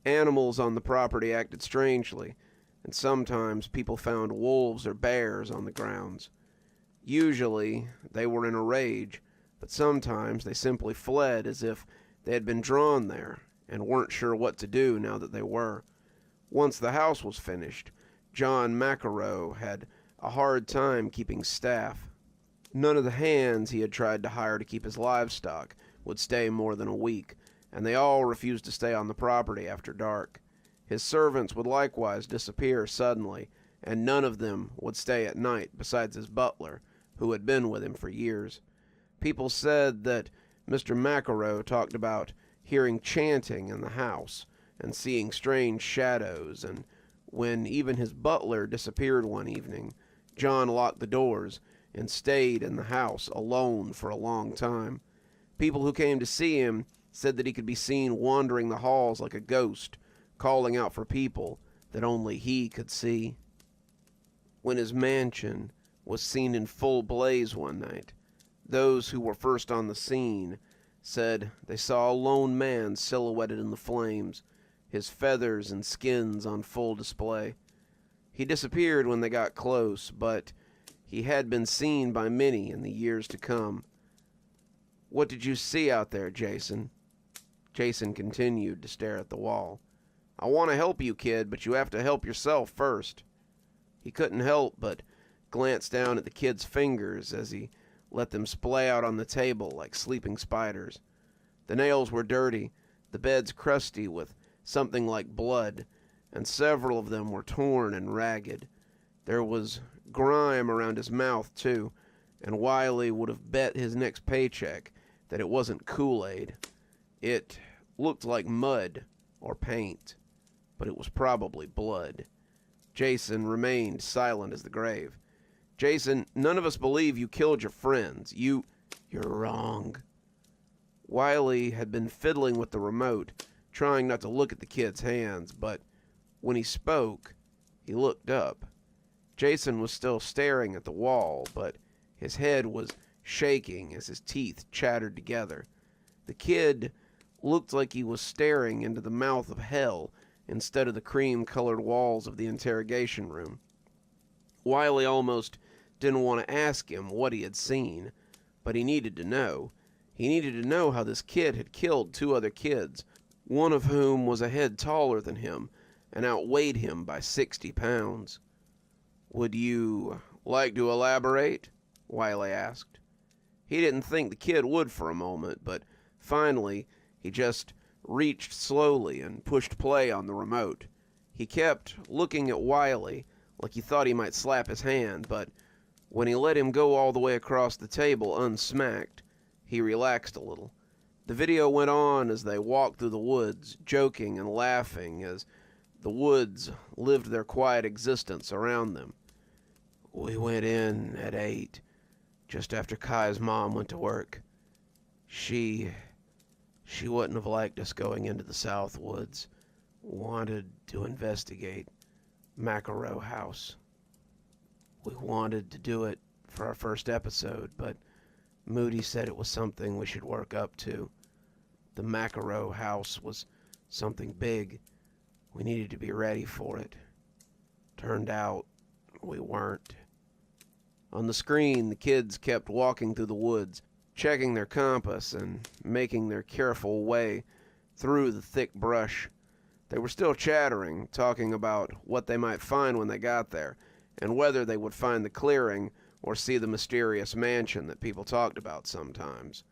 B: Animals on the property acted strangely, and sometimes people found wolves or bears on the grounds. Usually, they were in a rage, but sometimes they simply fled as if they had been drawn there and weren't sure what to do now that they were. Once the house was finished, John Makaro had a hard time keeping staff. None of the hands he had tried to hire to keep his livestock would stay more than a week, and they all refused to stay on the property after dark. His servants would likewise disappear suddenly, and none of them would stay at night besides his butler, who had been with him for years. People said that Mr. Makaro talked about hearing chanting in the house and seeing strange shadows, and when even his butler disappeared one evening, John locked the doors and stayed in the house alone for a long time. People who came to see him said that he could be seen wandering the halls like a ghost, calling out for people that only he could see. When his mansion was seen in full blaze one night, those who were first on the scene said they saw a lone man silhouetted in the flames, his feathers and skins on full display. He disappeared when they got close, but he had been seen by many in the years to come. "What did you see out there, Jason?" Jason continued to stare at the wall. "I want to help you, kid, but you have to help yourself first." He couldn't help but glance down at the kid's fingers as he let them splay out on the table like sleeping spiders. The nails were dirty, the beds crusty with something like blood, and several of them were torn and ragged. There was grime around his mouth, too, and Wiley would have bet his next paycheck that it wasn't Kool-Aid. It looked like mud or paint, but it was probably blood. Jason remained silent as the grave. "Jason, none of us believe you killed your friends. You're wrong." Wiley had been fiddling with the remote, trying not to look at the kid's hands, but when he spoke, he looked up. Jason was still staring at the wall, but his head was shaking as his teeth chattered together. The kid looked like he was staring into the mouth of hell instead of the cream-colored walls of the interrogation room. Wiley almost didn't want to ask him what he had seen, but he needed to know. He needed to know how this kid had killed two other kids, one of whom was a head taller than him and outweighed him by 60 pounds. "Would you like to elaborate?" Wiley asked. He didn't think the kid would for a moment, but finally he just reached slowly and pushed play on the remote. He kept looking at Wiley like he thought he might slap his hand, but when he let him go all the way across the table unsmacked, he relaxed a little. The video went on as they walked through the woods, joking and laughing as the woods lived their quiet existence around them. "We went in at 8, just after Kai's mom went to work. She wouldn't have liked us going into the South Woods. Wanted to investigate Makaro House. We wanted to do it for our first episode, but Moody said it was something we should work up to. The Makaro House was something big. We needed to be ready for it. Turned out we weren't." On the screen, the kids kept walking through the woods, checking their compass and making their careful way through the thick brush. They were still chattering, talking about what they might find when they got there, and whether they would find the clearing or see the mysterious mansion that people talked about sometimes.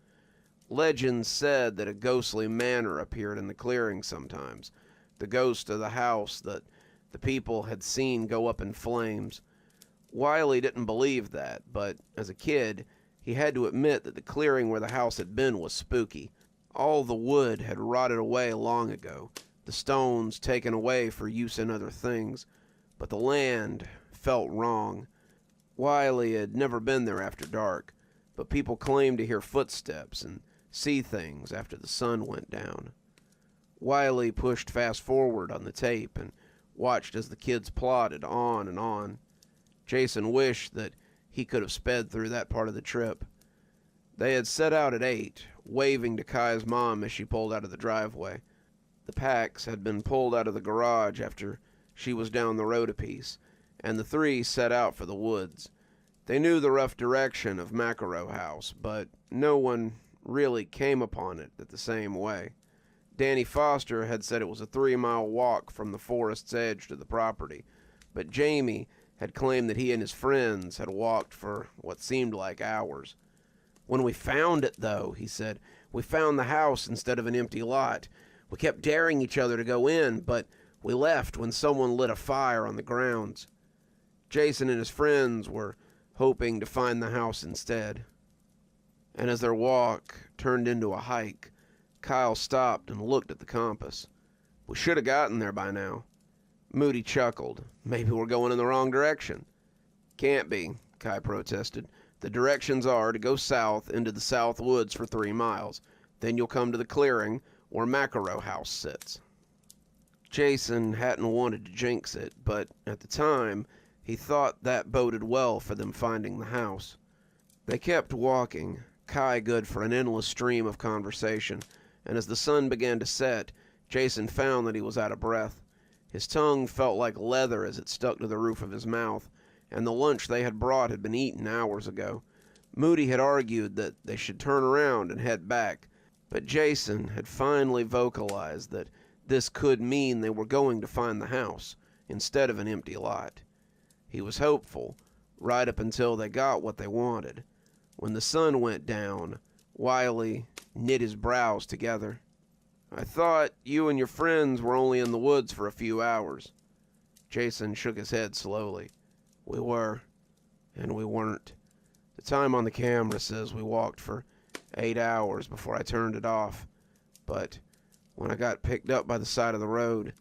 B: Legends said that a ghostly manor appeared in the clearing sometimes, the ghost of the house that the people had seen go up in flames. Wiley didn't believe that, but as a kid, he had to admit that the clearing where the house had been was spooky. All the wood had rotted away long ago, the stones taken away for use in other things, but the land felt wrong. Wiley had never been there after dark, but people claimed to hear footsteps and see things after the sun went down. Wiley pushed fast forward on the tape and watched as the kids plodded on and on. Jason wished that he could have sped through that part of the trip. They had set out at 8, waving to Kai's mom as she pulled out of the driveway. The packs had been pulled out of the garage after she was down the road a piece, and the three set out for the woods. They knew the rough direction of Makaro House, but no one really came upon it the same way. Danny Foster had said it was a 3-mile walk from the forest's edge to the property, but Jamie had claimed that he and his friends had walked for what seemed like hours. "When we found it, though," he said, "we found the house instead of an empty lot. We kept daring each other to go in, but we left when someone lit a fire on the grounds." Jason and his friends were hoping to find the house instead. And as their walk turned into a hike, Kyle stopped and looked at the compass. "We should have gotten there by now." Moody chuckled. "Maybe we're going in the wrong direction." "Can't be," Kai protested. "The directions are to go south into the south woods for 3 miles. Then you'll come to the clearing where Makaro House sits." Jason hadn't wanted to jinx it, but at the time, he thought that boded well for them finding the house. They kept walking, Kai good for an endless stream of conversation, and as the sun began to set, Jason found that he was out of breath. His tongue felt like leather as it stuck to the roof of his mouth, and the lunch they had brought had been eaten hours ago. Moody had argued that they should turn around and head back, but Jason had finally vocalized that this could mean they were going to find the house instead of an empty lot. He was hopeful, right up until they got what they wanted. When the sun went down, Wiley knit his brows together. "I thought you and your friends were only in the woods for a few hours." Jason shook his head slowly. "We were, and we weren't. The time on the camera says we walked for 8 hours before I turned it off, but when I got picked up by the side of the road,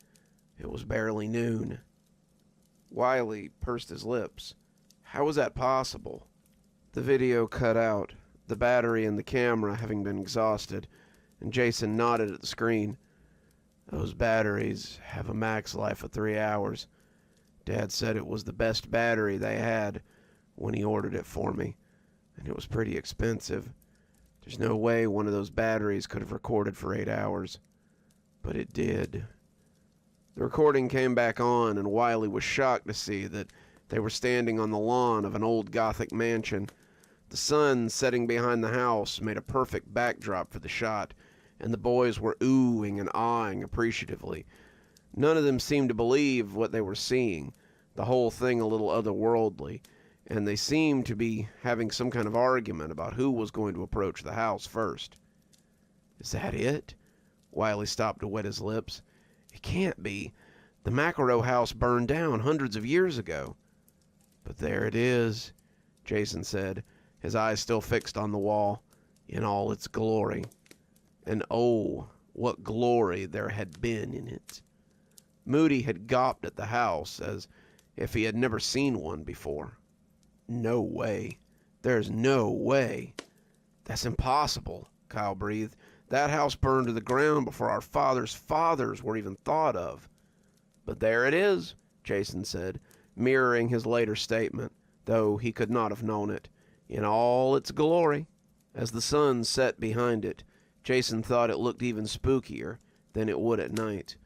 B: it was barely noon." Wiley pursed his lips. How was that possible? The video cut out, the battery in the camera having been exhausted, and Jason nodded at the screen. "Those batteries have a max life of 3 hours. Dad said it was the best battery they had when he ordered it for me, and it was pretty expensive. There's no way one of those batteries could have recorded for 8 hours, but it did." The recording came back on, and Wiley was shocked to see that they were standing on the lawn of an old Gothic mansion. The sun setting behind the house made a perfect backdrop for the shot, and the boys were oohing and ahhing appreciatively. None of them seemed to believe what they were seeing, the whole thing a little otherworldly, and they seemed to be having some kind of argument about who was going to approach the house first. "Is that it?" Wiley stopped to wet his lips. "It can't be. The Makaro House burned down hundreds of years ago." "But there it is," Jason said, his eyes still fixed on the wall, "in all its glory." And oh, what glory there had been in it. Moody had gawped at the house as if he had never seen one before. "No way. There's no way." "That's impossible," Kyle breathed. "That house burned to the ground before our fathers' fathers were even thought of." "But there it is," Jason said, mirroring his later statement, though he could not have known it, "in all its glory." As the sun set behind it, Jason thought it looked even spookier than it would at night.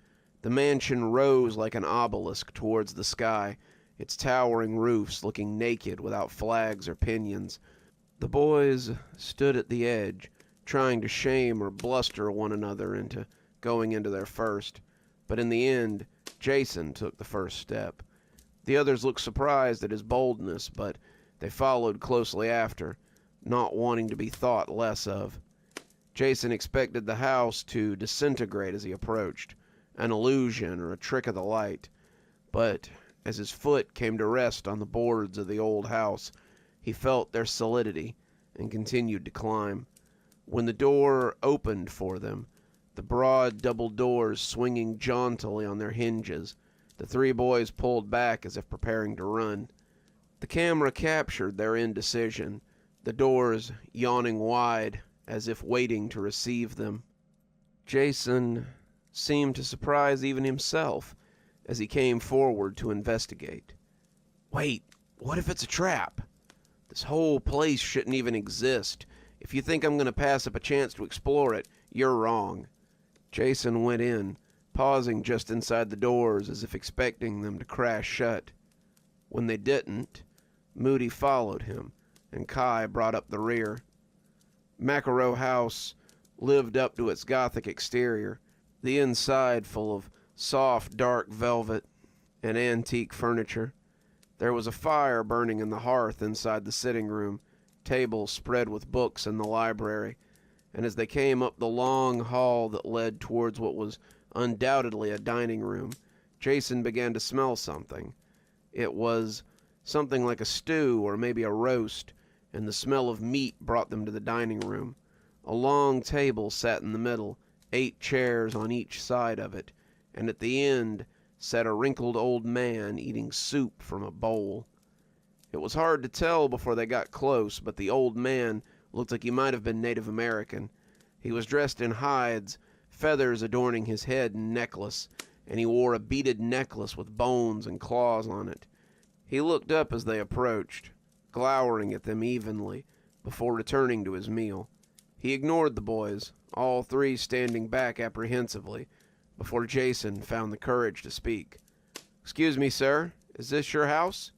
B: The mansion rose like an obelisk towards the sky, its towering roofs looking naked without flags or pinions. The boys stood at the edge, trying to shame or bluster one another into going into there first, but in the end, Jason took the first step. The others looked surprised at his boldness, but they followed closely after, not wanting to be thought less of. Jason expected the house to disintegrate as he approached, an illusion or a trick of the light, but as his foot came to rest on the boards of the old house, he felt their solidity and continued to climb. When the door opened for them, the broad double doors swinging jauntily on their hinges, the three boys pulled back as if preparing to run. The camera captured their indecision, the doors yawning wide as if waiting to receive them. Jason seemed to surprise even himself as he came forward to investigate. "Wait, what if it's a trap? This whole place shouldn't even exist. If you think I'm going to pass up a chance to explore it, you're wrong." Jason went in, pausing just inside the doors as if expecting them to crash shut. When they didn't, Moody followed him, and Kai brought up the rear. Makaro House lived up to its gothic exterior, the inside full of soft, dark velvet and antique furniture. There was a fire burning in the hearth inside the sitting room, tables spread with books in the library, and as they came up the long hall that led towards what was undoubtedly a dining room, Jason began to smell something. It was something like a stew or maybe a roast, and the smell of meat brought them to the dining room. A long table sat in the middle, 8 chairs on each side of it, and at the end sat a wrinkled old man eating soup from a bowl. It was hard to tell before they got close, but the old man looked like he might have been Native American. He was dressed in hides, feathers adorning his head and necklace, and he wore a beaded necklace with bones and claws on it. He looked up as they approached, glowering at them evenly, before returning to his meal. He ignored the boys, all 3 standing back apprehensively, before Jason found the courage to speak. "Excuse me, sir, is this your house?"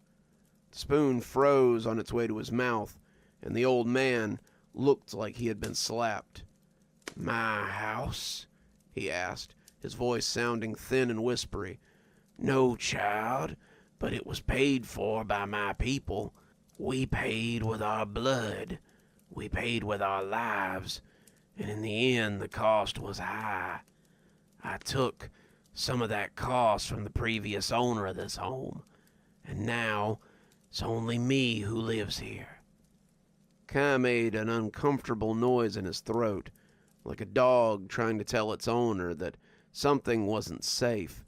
B: The spoon froze on its way to his mouth, and the old man looked like he had been slapped. "My house?" he asked, his voice sounding thin and whispery. "No, child, but it was paid for by my people. We paid with our blood. We paid with our lives, and in the end the cost was high. I took some of that cost from the previous owner of this home, and now it's only me who lives here." Kai made an uncomfortable noise in his throat, like a dog trying to tell its owner that something wasn't safe,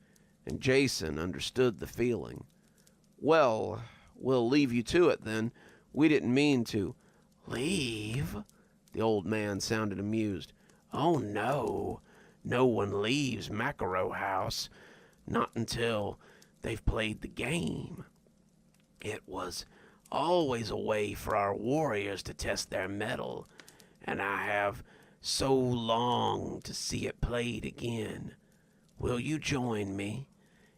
B: and Jason understood the feeling. "Well, we'll leave you to it then. We didn't mean to." "Leave?" The old man sounded amused. "Oh, no. No one leaves Makaro House, not until they've played the game. It was always a way for our warriors to test their mettle, and I have so longed to see it played again. Will you join me?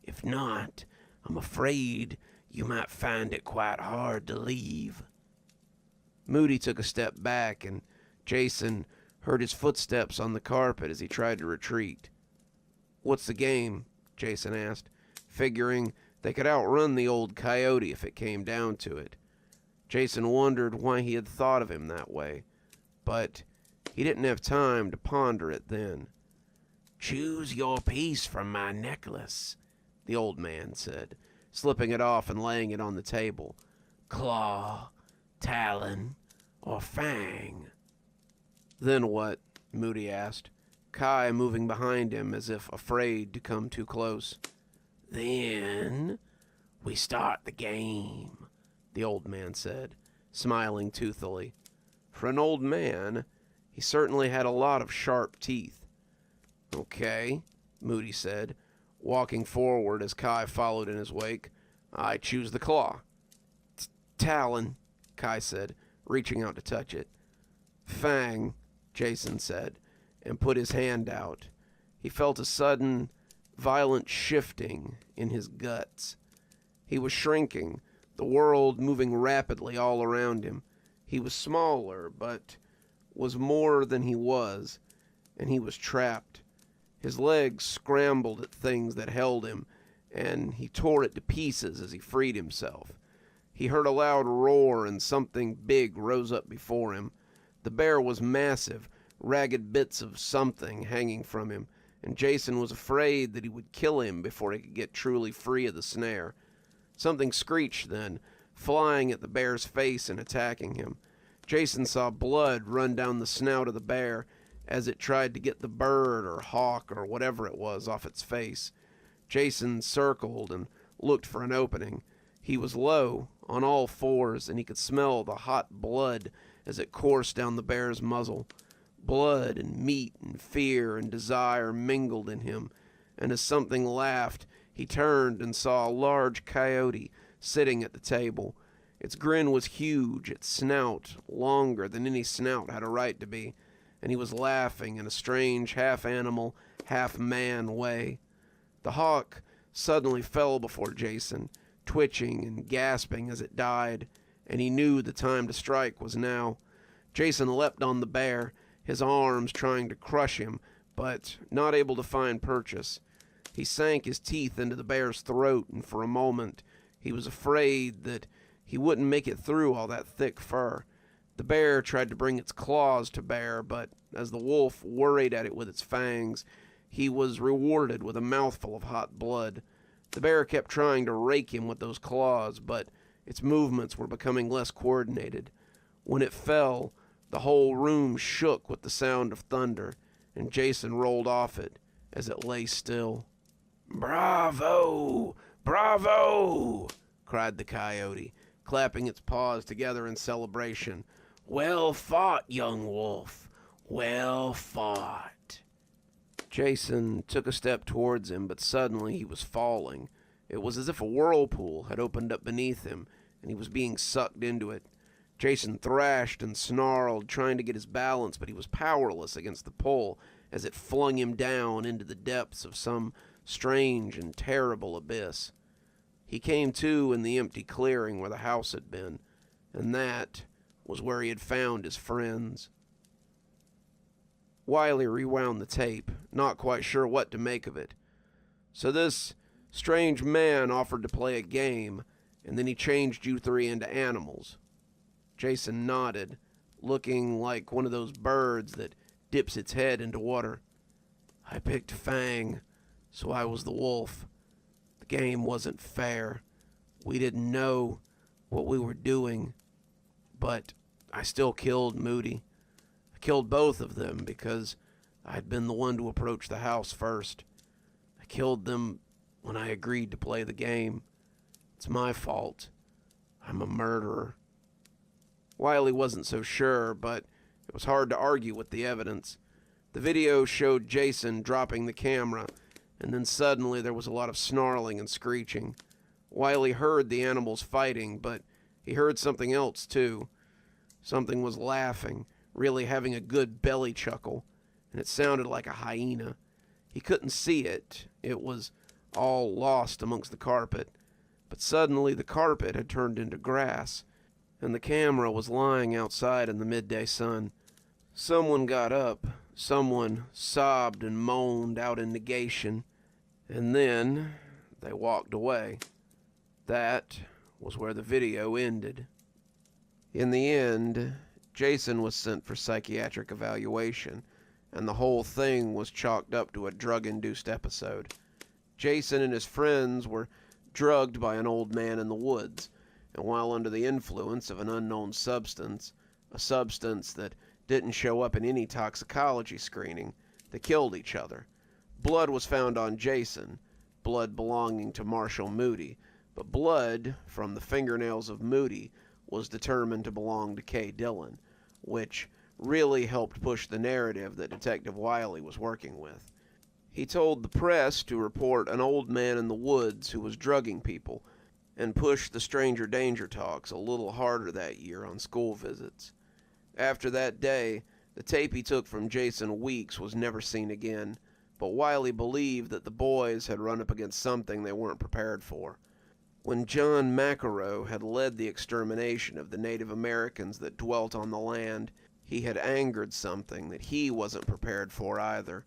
B: If not, I'm afraid you might find it quite hard to leave." Moody took a step back, and Jason heard his footsteps on the carpet as he tried to retreat. "What's the game?" Jason asked, figuring they could outrun the old coyote if it came down to it. Jason wondered why he had thought of him that way, but he didn't have time to ponder it then. "Choose your piece from my necklace," the old man said, slipping it off and laying it on the table. "Claw, talon, or fang." "Then what?" Moody asked, Kai moving behind him as if afraid to come too close. "Then we start the game," the old man said, smiling toothily. For an old man, he certainly had a lot of sharp teeth. "Okay," Moody said, walking forward as Kai followed in his wake. "I choose the claw." "Talon," Kai said, reaching out to touch it. "Fang," Jason said, and put his hand out. He felt a sudden, violent shifting in his guts. He was shrinking, the world moving rapidly all around him. He was smaller, but was more than he was, and he was trapped. His legs scrambled at things that held him, and he tore it to pieces as he freed himself. He heard a loud roar, and something big rose up before him. The bear was massive, ragged bits of something hanging from him, and Jason was afraid that he would kill him before he could get truly free of the snare. Something screeched then, flying at the bear's face and attacking him. Jason saw blood run down the snout of the bear as it tried to get the bird or hawk or whatever it was off its face. Jason circled and looked for an opening. He was low, on all fours, and he could smell the hot blood as it coursed down the bear's muzzle. Blood and meat and fear and desire mingled in him, and as something laughed, he turned and saw a large coyote sitting at the table. Its grin was huge, its snout longer than any snout had a right to be, and he was laughing in a strange half-animal, half-man way. The hawk suddenly fell before Jason, twitching and gasping as it died, and he knew the time to strike was now. Jason leapt on the bear, his arms trying to crush him, but not able to find purchase. He sank his teeth into the bear's throat, and for a moment he was afraid that he wouldn't make it through all that thick fur. The bear tried to bring its claws to bear, but as the wolf worried at it with its fangs, he was rewarded with a mouthful of hot blood. The bear kept trying to rake him with those claws, but its movements were becoming less coordinated. When it fell, the whole room shook with the sound of thunder, and Jason rolled off it as it lay still. "Bravo! Bravo!" cried the coyote, clapping its paws together in celebration. "Well fought, young wolf. Well fought." Jason took a step towards him, but suddenly he was falling. It was as if a whirlpool had opened up beneath him, and he was being sucked into it. Jason thrashed and snarled, trying to get his balance, but he was powerless against the pull as it flung him down into the depths of some strange and terrible abyss. He came to in the empty clearing where the house had been, and that was where he had found his friends. Wiley rewound the tape, not quite sure what to make of it. So this strange man offered to play a game, and then he changed you three into animals. Jason nodded, looking like one of those birds that dips its head into water. "I picked Fang, so I was the wolf. The game wasn't fair. We didn't know what we were doing, but I still killed Moody. I killed both of them because I'd been the one to approach the house first. I killed them when I agreed to play the game. It's my fault. I'm a murderer." Wiley wasn't so sure, but it was hard to argue with the evidence. The video showed Jason dropping the camera, and then suddenly there was a lot of snarling and screeching. Wiley heard the animals fighting, but he heard something else too. Something was laughing, really having a good belly chuckle, and it sounded like a hyena. He couldn't see it. It was all lost amongst the carpet. But suddenly the carpet had turned into grass, and the camera was lying outside in the midday sun. Someone got up. Someone sobbed and moaned out in negation. And then they walked away. That was where the video ended. In the end, Jason was sent for psychiatric evaluation, and the whole thing was chalked up to a drug-induced episode. Jason and his friends were drugged by an old man in the woods, and while under the influence of an unknown substance, a substance that didn't show up in any toxicology screening, they killed each other. Blood was found on Jason, blood belonging to Marshall Moody, but blood from the fingernails of Moody was determined to belong to Kay Dillon, which really helped push the narrative that Detective Wiley was working with. He told the press to report an old man in the woods who was drugging people, and pushed the stranger danger talks a little harder that year on school visits. After that day, the tape he took from Jason Weeks was never seen again, but Wiley believed that the boys had run up against something they weren't prepared for. When John Makaro had led the extermination of the Native Americans that dwelt on the land, he had angered something that he wasn't prepared for either.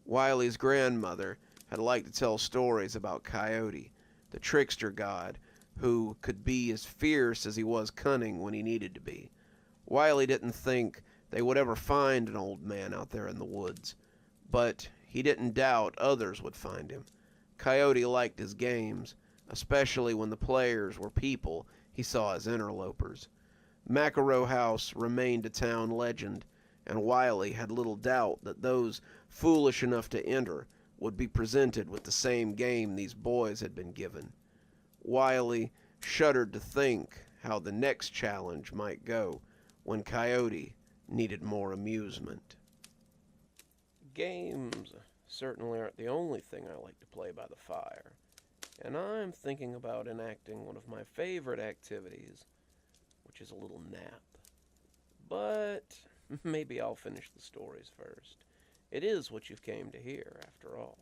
B: Wiley's grandmother had liked to tell stories about Coyote, the trickster god, who could be as fierce as he was cunning when he needed to be. Wiley didn't think they would ever find an old man out there in the woods, but he didn't doubt others would find him. Coyote liked his games, especially when the players were people he saw as interlopers. Makaro House remained a town legend, and Wiley had little doubt that those foolish enough to enter would be presented with the same game these boys had been given. Wiley shuddered to think how the next challenge might go when Coyote needed more amusement.
A: Games certainly aren't the only thing I like to play by the fire, and I'm thinking about enacting one of my favorite activities, which is a little nap. But maybe I'll finish the stories first. It is what you've came to hear, after all.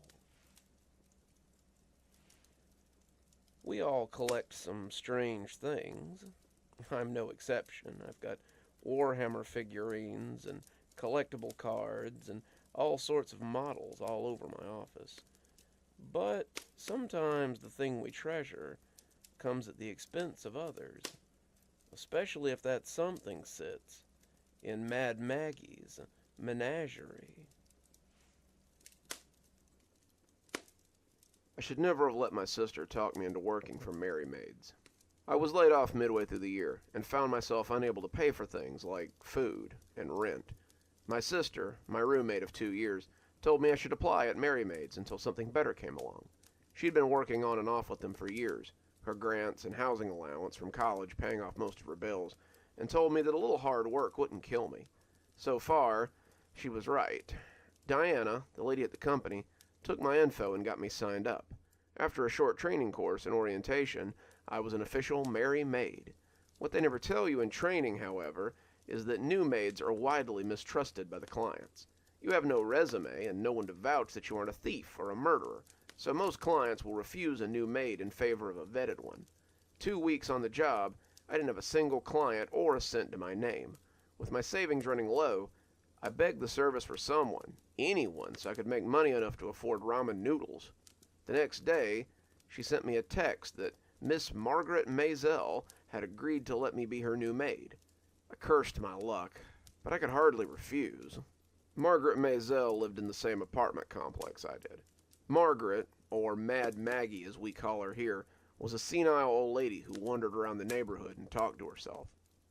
A: We all collect some strange things. I'm no exception. I've got Warhammer figurines and collectible cards and all sorts of models all over my office. But sometimes the thing we treasure comes at the expense of others, especially if that something sits in Mad Maggie's Menagerie.
B: I should never have let my sister talk me into working for Merry Maids. I was laid off midway through the year and found myself unable to pay for things like food and rent. My sister, my roommate of 2 years, told me I should apply at Merry Maids until something better came along. She'd been working on and off with them for years, her grants and housing allowance from college paying off most of her bills, and told me that a little hard work wouldn't kill me. So far, she was right. Diana, the lady at the company, took my info and got me signed up. After a short training course and orientation, I was an official Merry Maid. What they never tell you in training, however, is that new maids are widely mistrusted by the clients. You have no resume and no one to vouch that you aren't a thief or a murderer, so most clients will refuse a new maid in favor of a vetted one. 2 weeks on the job, I didn't have a single client or a cent to my name. With my savings running low, I begged the service for someone, anyone, so I could make money enough to afford ramen noodles. The next day, she sent me a text that Miss Margaret Maisel had agreed to let me be her new maid. I cursed my luck, but I could hardly refuse. Margaret Maisel lived in the same apartment complex I did. Margaret, or Mad Maggie as we call her here, was a senile old lady who wandered around the neighborhood and talked to herself.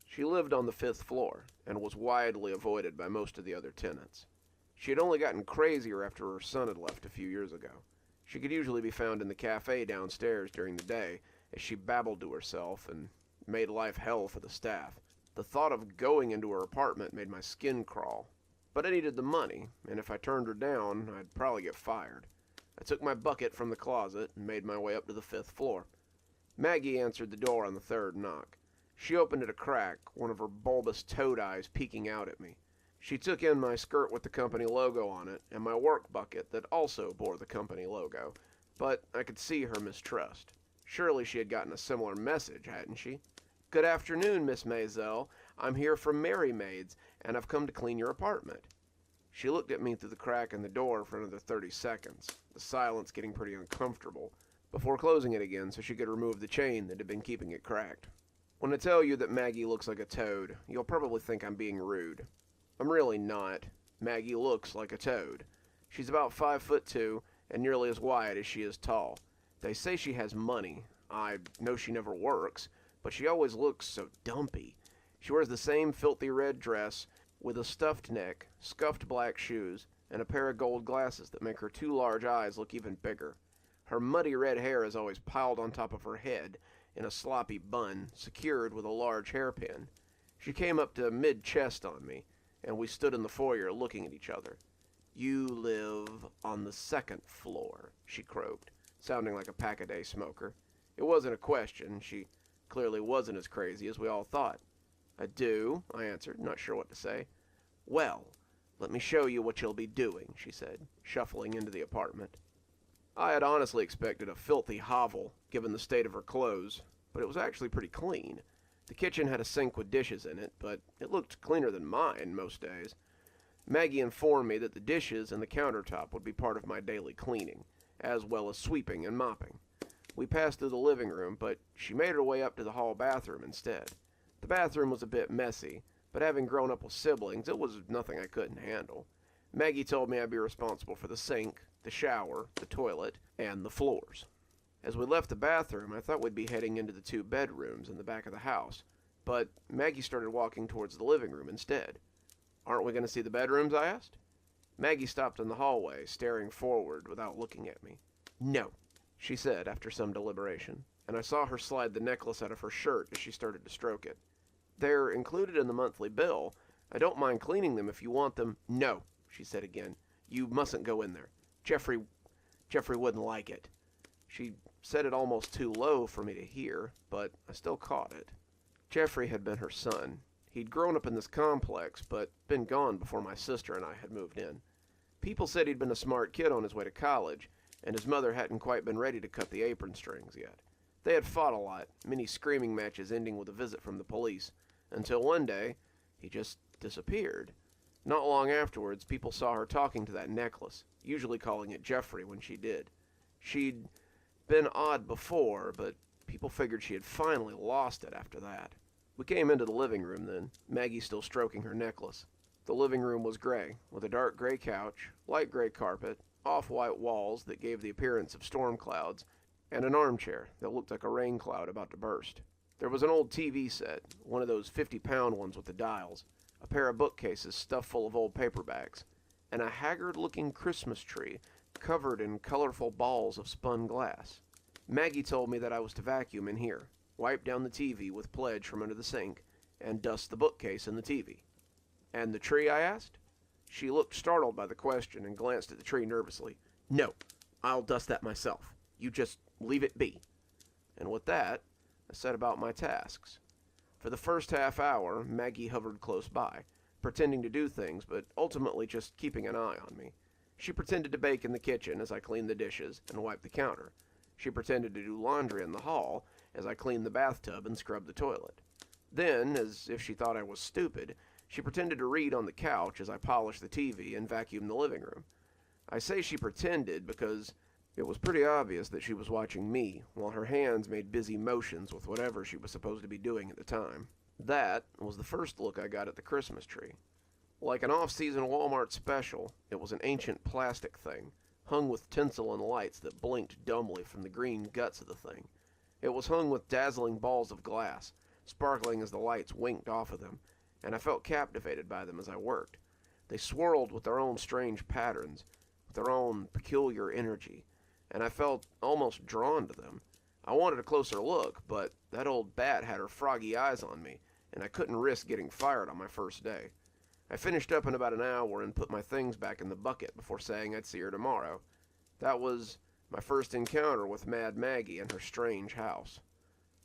B: She lived on the 5th floor and was widely avoided by most of the other tenants. She had only gotten crazier after her son had left a few years ago. She could usually be found in the cafe downstairs during the day as she babbled to herself and made life hell for the staff. The thought of going into her apartment made my skin crawl. But I needed the money, and if I turned her down, I'd probably get fired. I took my bucket from the closet and made my way up to the 5th floor. Maggie answered the door on the 3rd knock. She opened it a crack, one of her bulbous toad eyes peeking out at me. She took in my skirt with the company logo on it, and my work bucket that also bore the company logo, but I could see her mistrust. Surely she had gotten a similar message, hadn't she? "Good afternoon, Miss Maisel. I'm here from Merry Maids, and I've come to clean your apartment." She looked at me through the crack in the door for another 30 seconds, the silence getting pretty uncomfortable, before closing it again so she could remove the chain that had been keeping it cracked. When I tell you that Maggie looks like a toad, you'll probably think I'm being rude. I'm really not. Maggie looks like a toad. She's about 5'2" and nearly as wide as she is tall. They say she has money. I know she never works, but she always looks so dumpy. She wears the same filthy red dress with a stuffed neck, scuffed black shoes, and a pair of gold glasses that make her 2 large eyes look even bigger. Her muddy red hair is always piled on top of her head in a sloppy bun, secured with a large hairpin. She came up to mid-chest on me, and we stood in the foyer looking at each other. "You live on the 2nd floor," she croaked, sounding like a pack-a-day smoker. It wasn't a question. She clearly wasn't as crazy as we all thought. "I do," I answered, not sure what to say. "Well, let me show you what you'll be doing," she said, shuffling into the apartment. I had honestly expected a filthy hovel, given the state of her clothes, but it was actually pretty clean. The kitchen had a sink with dishes in it, but it looked cleaner than mine most days. Maggie informed me that the dishes and the countertop would be part of my daily cleaning, as well as sweeping and mopping. We passed through the living room, but she made her way up to the hall bathroom instead. The bathroom was a bit messy, but having grown up with siblings, it was nothing I couldn't handle. Maggie told me I'd be responsible for the sink, the shower, the toilet, and the floors. As we left the bathroom, I thought we'd be heading into the 2 bedrooms in the back of the house, but Maggie started walking towards the living room instead. "Aren't we going to see the bedrooms?" I asked. Maggie stopped in the hallway, staring forward without looking at me. "No," she said after some deliberation, and I saw her slide the necklace out of her shirt as she started to stroke it. "They're included in the monthly bill. I don't mind cleaning them if you want them." "No," she said again. You mustn't go in there. Jeffrey wouldn't like it. She said it almost too low for me to hear, but I still caught it. Jeffrey had been her son. He'd grown up in this complex, but been gone before my sister and I had moved in. People said he'd been a smart kid on his way to college, and his mother hadn't quite been ready to cut the apron strings yet. They had fought a lot, many screaming matches ending with a visit from the police, until one day, he just disappeared. Not long afterwards, people saw her talking to that necklace, usually calling it Jeffrey when she did. She'd been odd before, but people figured she had finally lost it after that. We came into the living room then, Maggie still stroking her necklace. The living room was gray, with a dark gray couch, light gray carpet, off-white walls that gave the appearance of storm clouds, and an armchair that looked like a rain cloud about to burst. There was an old TV set, one of those 50-pound ones with the dials, a pair of bookcases stuffed full of old paperbacks, and a haggard-looking Christmas tree covered in colorful balls of spun glass. Maggie told me that I was to vacuum in here, wipe down the TV with pledge from under the sink, and dust the bookcase and the TV. And the tree, I asked? She looked startled by the question and glanced at the tree nervously. No, I'll dust that myself. You just leave it be. And with that, I set about my tasks. For the first half hour, Maggie hovered close by, pretending to do things, but ultimately just keeping an eye on me. She pretended to bake in the kitchen as I cleaned the dishes and wiped the counter. She pretended to do laundry in the hall as I cleaned the bathtub and scrubbed the toilet. Then, as if she thought I was stupid, she pretended to read on the couch as I polished the TV and vacuumed the living room. I say she pretended because it was pretty obvious that she was watching me, while her hands made busy motions with whatever she was supposed to be doing at the time. That was the first look I got at the Christmas tree. Like an off-season Walmart special, it was an ancient plastic thing, hung with tinsel and lights that blinked dumbly from the green guts of the thing. It was hung with dazzling balls of glass, sparkling as the lights winked off of them, and I felt captivated by them as I worked. They swirled with their own strange patterns, with their own peculiar energy, and I felt almost drawn to them. I wanted a closer look, but that old bat had her froggy eyes on me, and I couldn't risk getting fired on my first day. I finished up in about an hour and put my things back in the bucket before saying I'd see her tomorrow. That was my first encounter with Mad Maggie and her strange house.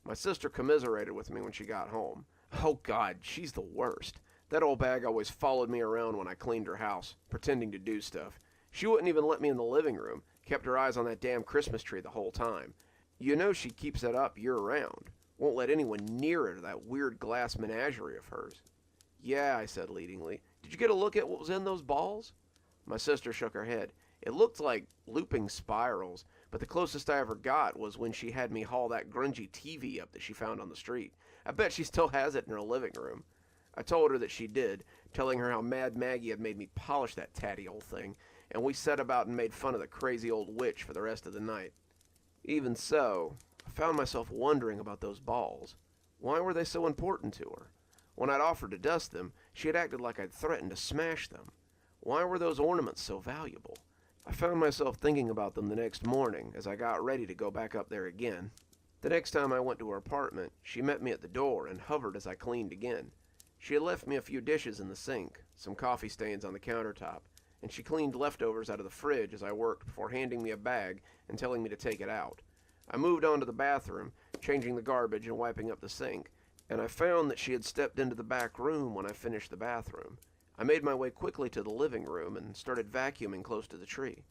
B: My sister commiserated with me when she got home. Oh God, she's the worst. That old bag always followed me around when I cleaned her house, pretending to do stuff. She wouldn't even let me in the living room, kept her eyes on that damn Christmas tree the whole time. You know she keeps that up year-round. Won't let anyone near her to that weird glass menagerie of hers. Yeah, I said leadingly. Did you get a look at what was in those balls? My sister shook her head. It looked like looping spirals, but the closest I ever got was when she had me haul that grungy TV up that she found on the street. I bet she still has it in her living room. I told her that she did, telling her how Mad Maggie had made me polish that tatty old thing, and we set about and made fun of the crazy old witch for the rest of the night. Even so, I found myself wondering about those balls. Why were they so important to her? When I'd offered to dust them, she had acted like I'd threatened to smash them. Why were those ornaments so valuable? I found myself thinking about them the next morning as I got ready to go back up there again. The next time I went to her apartment, she met me at the door and hovered as I cleaned again. She had left me a few dishes in the sink, some coffee stains on the countertop, and she cleaned leftovers out of the fridge as I worked before handing me a bag and telling me to take it out. I moved on to the bathroom, changing the garbage and wiping up the sink, and I found that she had stepped into the back room when I finished the bathroom. I made my way quickly to the living room and started vacuuming close to the tree.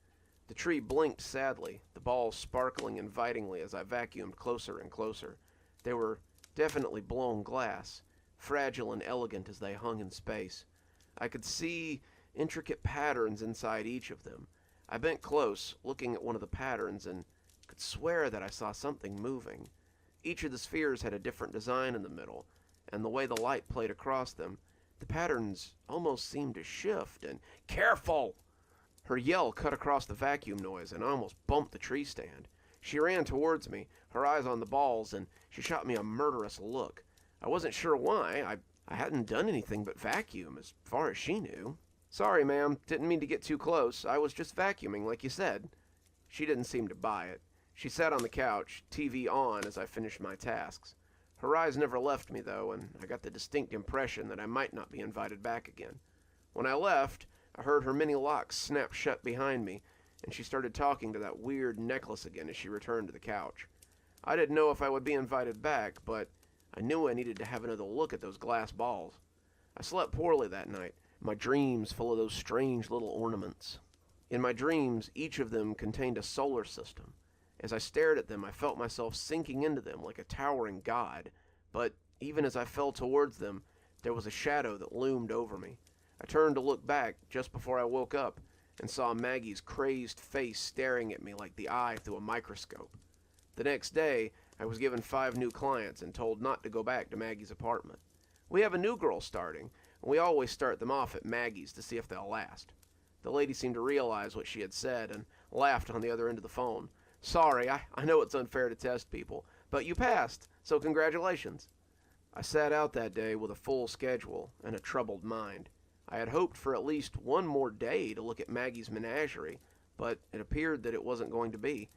B: The tree blinked sadly, the balls sparkling invitingly as I vacuumed closer and closer. They were definitely blown glass, fragile and elegant as they hung in space. I could see intricate patterns inside each of them. I bent close, looking at one of the patterns, and could swear that I saw something moving. Each of the spheres had a different design in the middle, and the way the light played across them, the patterns almost seemed to shift, and "Careful!" Her yell cut across the vacuum noise and almost bumped the tree stand. She ran towards me, her eyes on the balls, and she shot me a murderous look. I wasn't sure why. I hadn't done anything but vacuum, as far as she knew. "Sorry, ma'am. Didn't mean to get too close. I was just vacuuming, like you said." She didn't seem to buy it. She sat on the couch, TV on, as I finished my tasks. Her eyes never left me, though, and I got the distinct impression that I might not be invited back again. When I left, I heard her mini locks snap shut behind me, and she started talking to that weird necklace again as she returned to the couch. I didn't know if I would be invited back, but I knew I needed to have another look at those glass balls. I slept poorly that night, my dreams full of those strange little ornaments. In my dreams, each of them contained a solar system. As I stared at them, I felt myself sinking into them like a towering god, but even as I fell towards them, there was a shadow that loomed over me. I turned to look back just before I woke up and saw Maggie's crazed face staring at me like the eye through a microscope. The next day, I was given 5 new clients and told not to go back to Maggie's apartment. We have a new girl starting, and we always start them off at Maggie's to see if they'll last. The lady seemed to realize what she had said and laughed on the other end of the phone. Sorry, I know it's unfair to test people, but you passed, so congratulations. I sat out that day with a full schedule and a troubled mind. I had hoped for at least one more day to look at Maggies Menagerie, but it appeared that it wasn't going to be.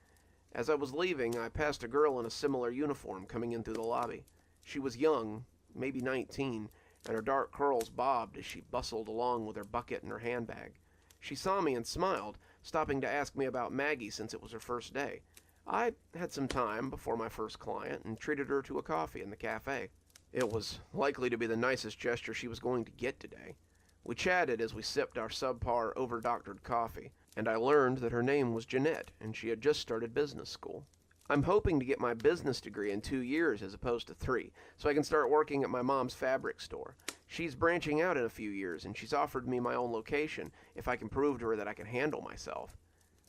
B: As I was leaving, I passed a girl in a similar uniform coming in through the lobby. She was young, maybe 19, and her dark curls bobbed as she bustled along with her bucket and her handbag. She saw me and smiled, stopping to ask me about Maggie since it was her first day. I had some time before my first client and treated her to a coffee in the cafe. It was likely to be the nicest gesture she was going to get today. We chatted as we sipped our subpar, over-doctored coffee, and I learned that her name was Jeanette, and she had just started business school. I'm hoping to get my business degree in 2 years as opposed to 3, so I can start working at my mom's fabric store. She's branching out in a few years, and she's offered me my own location if I can prove to her that I can handle myself.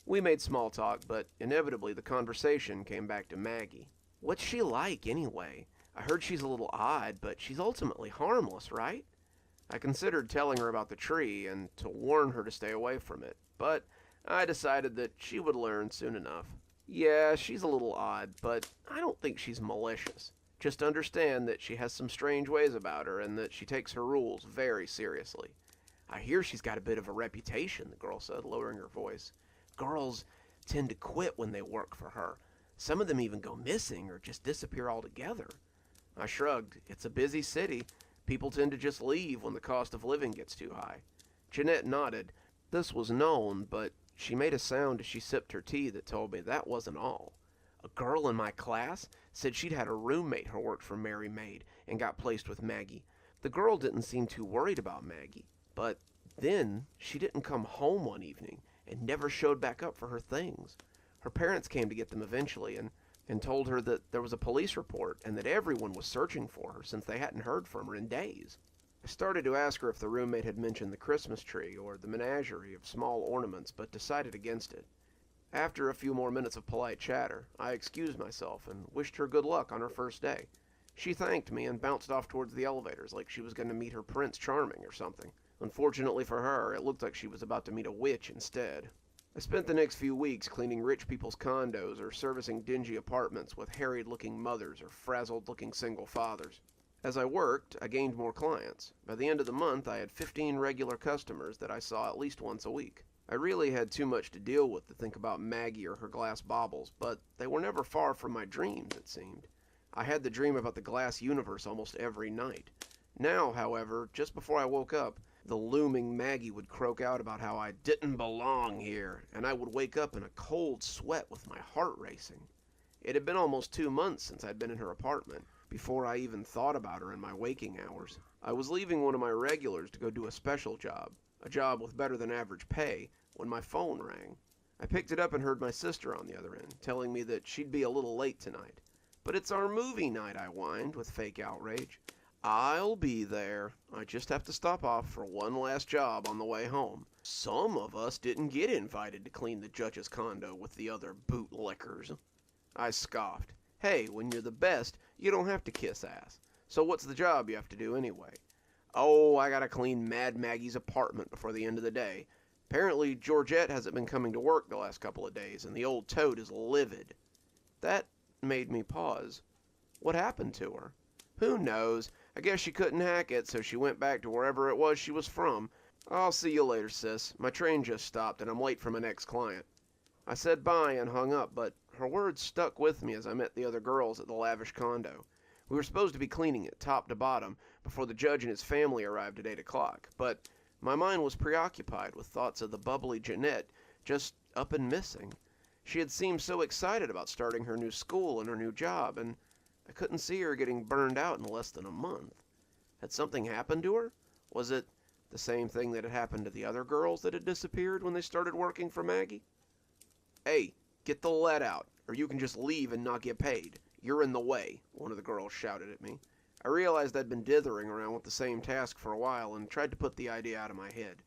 B: We made small talk, but inevitably the conversation came back to Maggie. What's she like, anyway? I heard she's a little odd, but she's ultimately harmless, right? I considered telling her about the tree and to warn her to stay away from it, but I decided that she would learn soon enough. Yeah, she's a little odd, but I don't think she's malicious. Just understand that she has some strange ways about her and that she takes her rules very seriously. I hear she's got a bit of a reputation, the girl said, lowering her voice. Girls tend to quit when they work for her. Some of them even go missing or just disappear altogether. I shrugged. It's a busy city. People tend to just leave when the cost of living gets too high. Jeanette nodded. This was known, but she made a sound as she sipped her tea that told me that wasn't all. A girl in my class said she'd had a roommate who worked for Mary Maid and got placed with Maggie. The girl didn't seem too worried about Maggie, but then she didn't come home one evening and never showed back up for her things. Her parents came to get them eventually and told her that there was a police report and that everyone was searching for her since they hadn't heard from her in days. I started to ask her if the roommate had mentioned the Christmas tree or the menagerie of small ornaments, but decided against it. After a few more minutes of polite chatter, I excused myself and wished her good luck on her first day. She thanked me and bounced off towards the elevators like she was going to meet her Prince Charming or something. Unfortunately for her, it looked like she was about to meet a witch instead. I spent the next few weeks cleaning rich people's condos or servicing dingy apartments with harried-looking mothers or frazzled-looking single fathers. As I worked, I gained more clients. By the end of the month, I had 15 regular customers that I saw at least once a week. I really had too much to deal with to think about Maggie or her glass baubles, but they were never far from my dreams, it seemed. I had the dream about the glass universe almost every night. Now, however, just before I woke up, the looming Maggie would croak out about how I didn't belong here, and I would wake up in a cold sweat with my heart racing. It had been almost 2 months since I'd been in her apartment, before I even thought about her in my waking hours. I was leaving one of my regulars to go do a special job, a job with better than average pay, when my phone rang. I picked it up and heard my sister on the other end, telling me that she'd be a little late tonight. But it's our movie night, I whined with fake outrage. I'll be there. I just have to stop off for one last job on the way home. Some of us didn't get invited to clean the judge's condo with the other bootlickers. I scoffed. Hey, when you're the best, you don't have to kiss ass. So what's the job you have to do anyway? Oh, I gotta clean Mad Maggie's apartment before the end of the day. Apparently, Georgette hasn't been coming to work the last couple of days, and the old toad is livid. That made me pause. What happened to her? Who knows? I guess she couldn't hack it, so she went back to wherever it was she was from. I'll see you later, sis. My train just stopped, and I'm late for my next client. I said bye and hung up, but her words stuck with me as I met the other girls at the lavish condo. We were supposed to be cleaning it top to bottom before the judge and his family arrived at 8 o'clock, but My mind was preoccupied with thoughts of the bubbly Jeanette just up and missing. She had seemed so excited about starting her new school and her new job, and I couldn't see her getting burned out in less than a month. Had something happened to her? Was it the same thing that had happened to the other girls that had disappeared when they started working for Maggie? "Hey, get the lead out, or you can just leave and not get paid. You're in the way," one of the girls shouted at me. I realized I'd been dithering around with the same task for a while and tried to put the idea out of my head.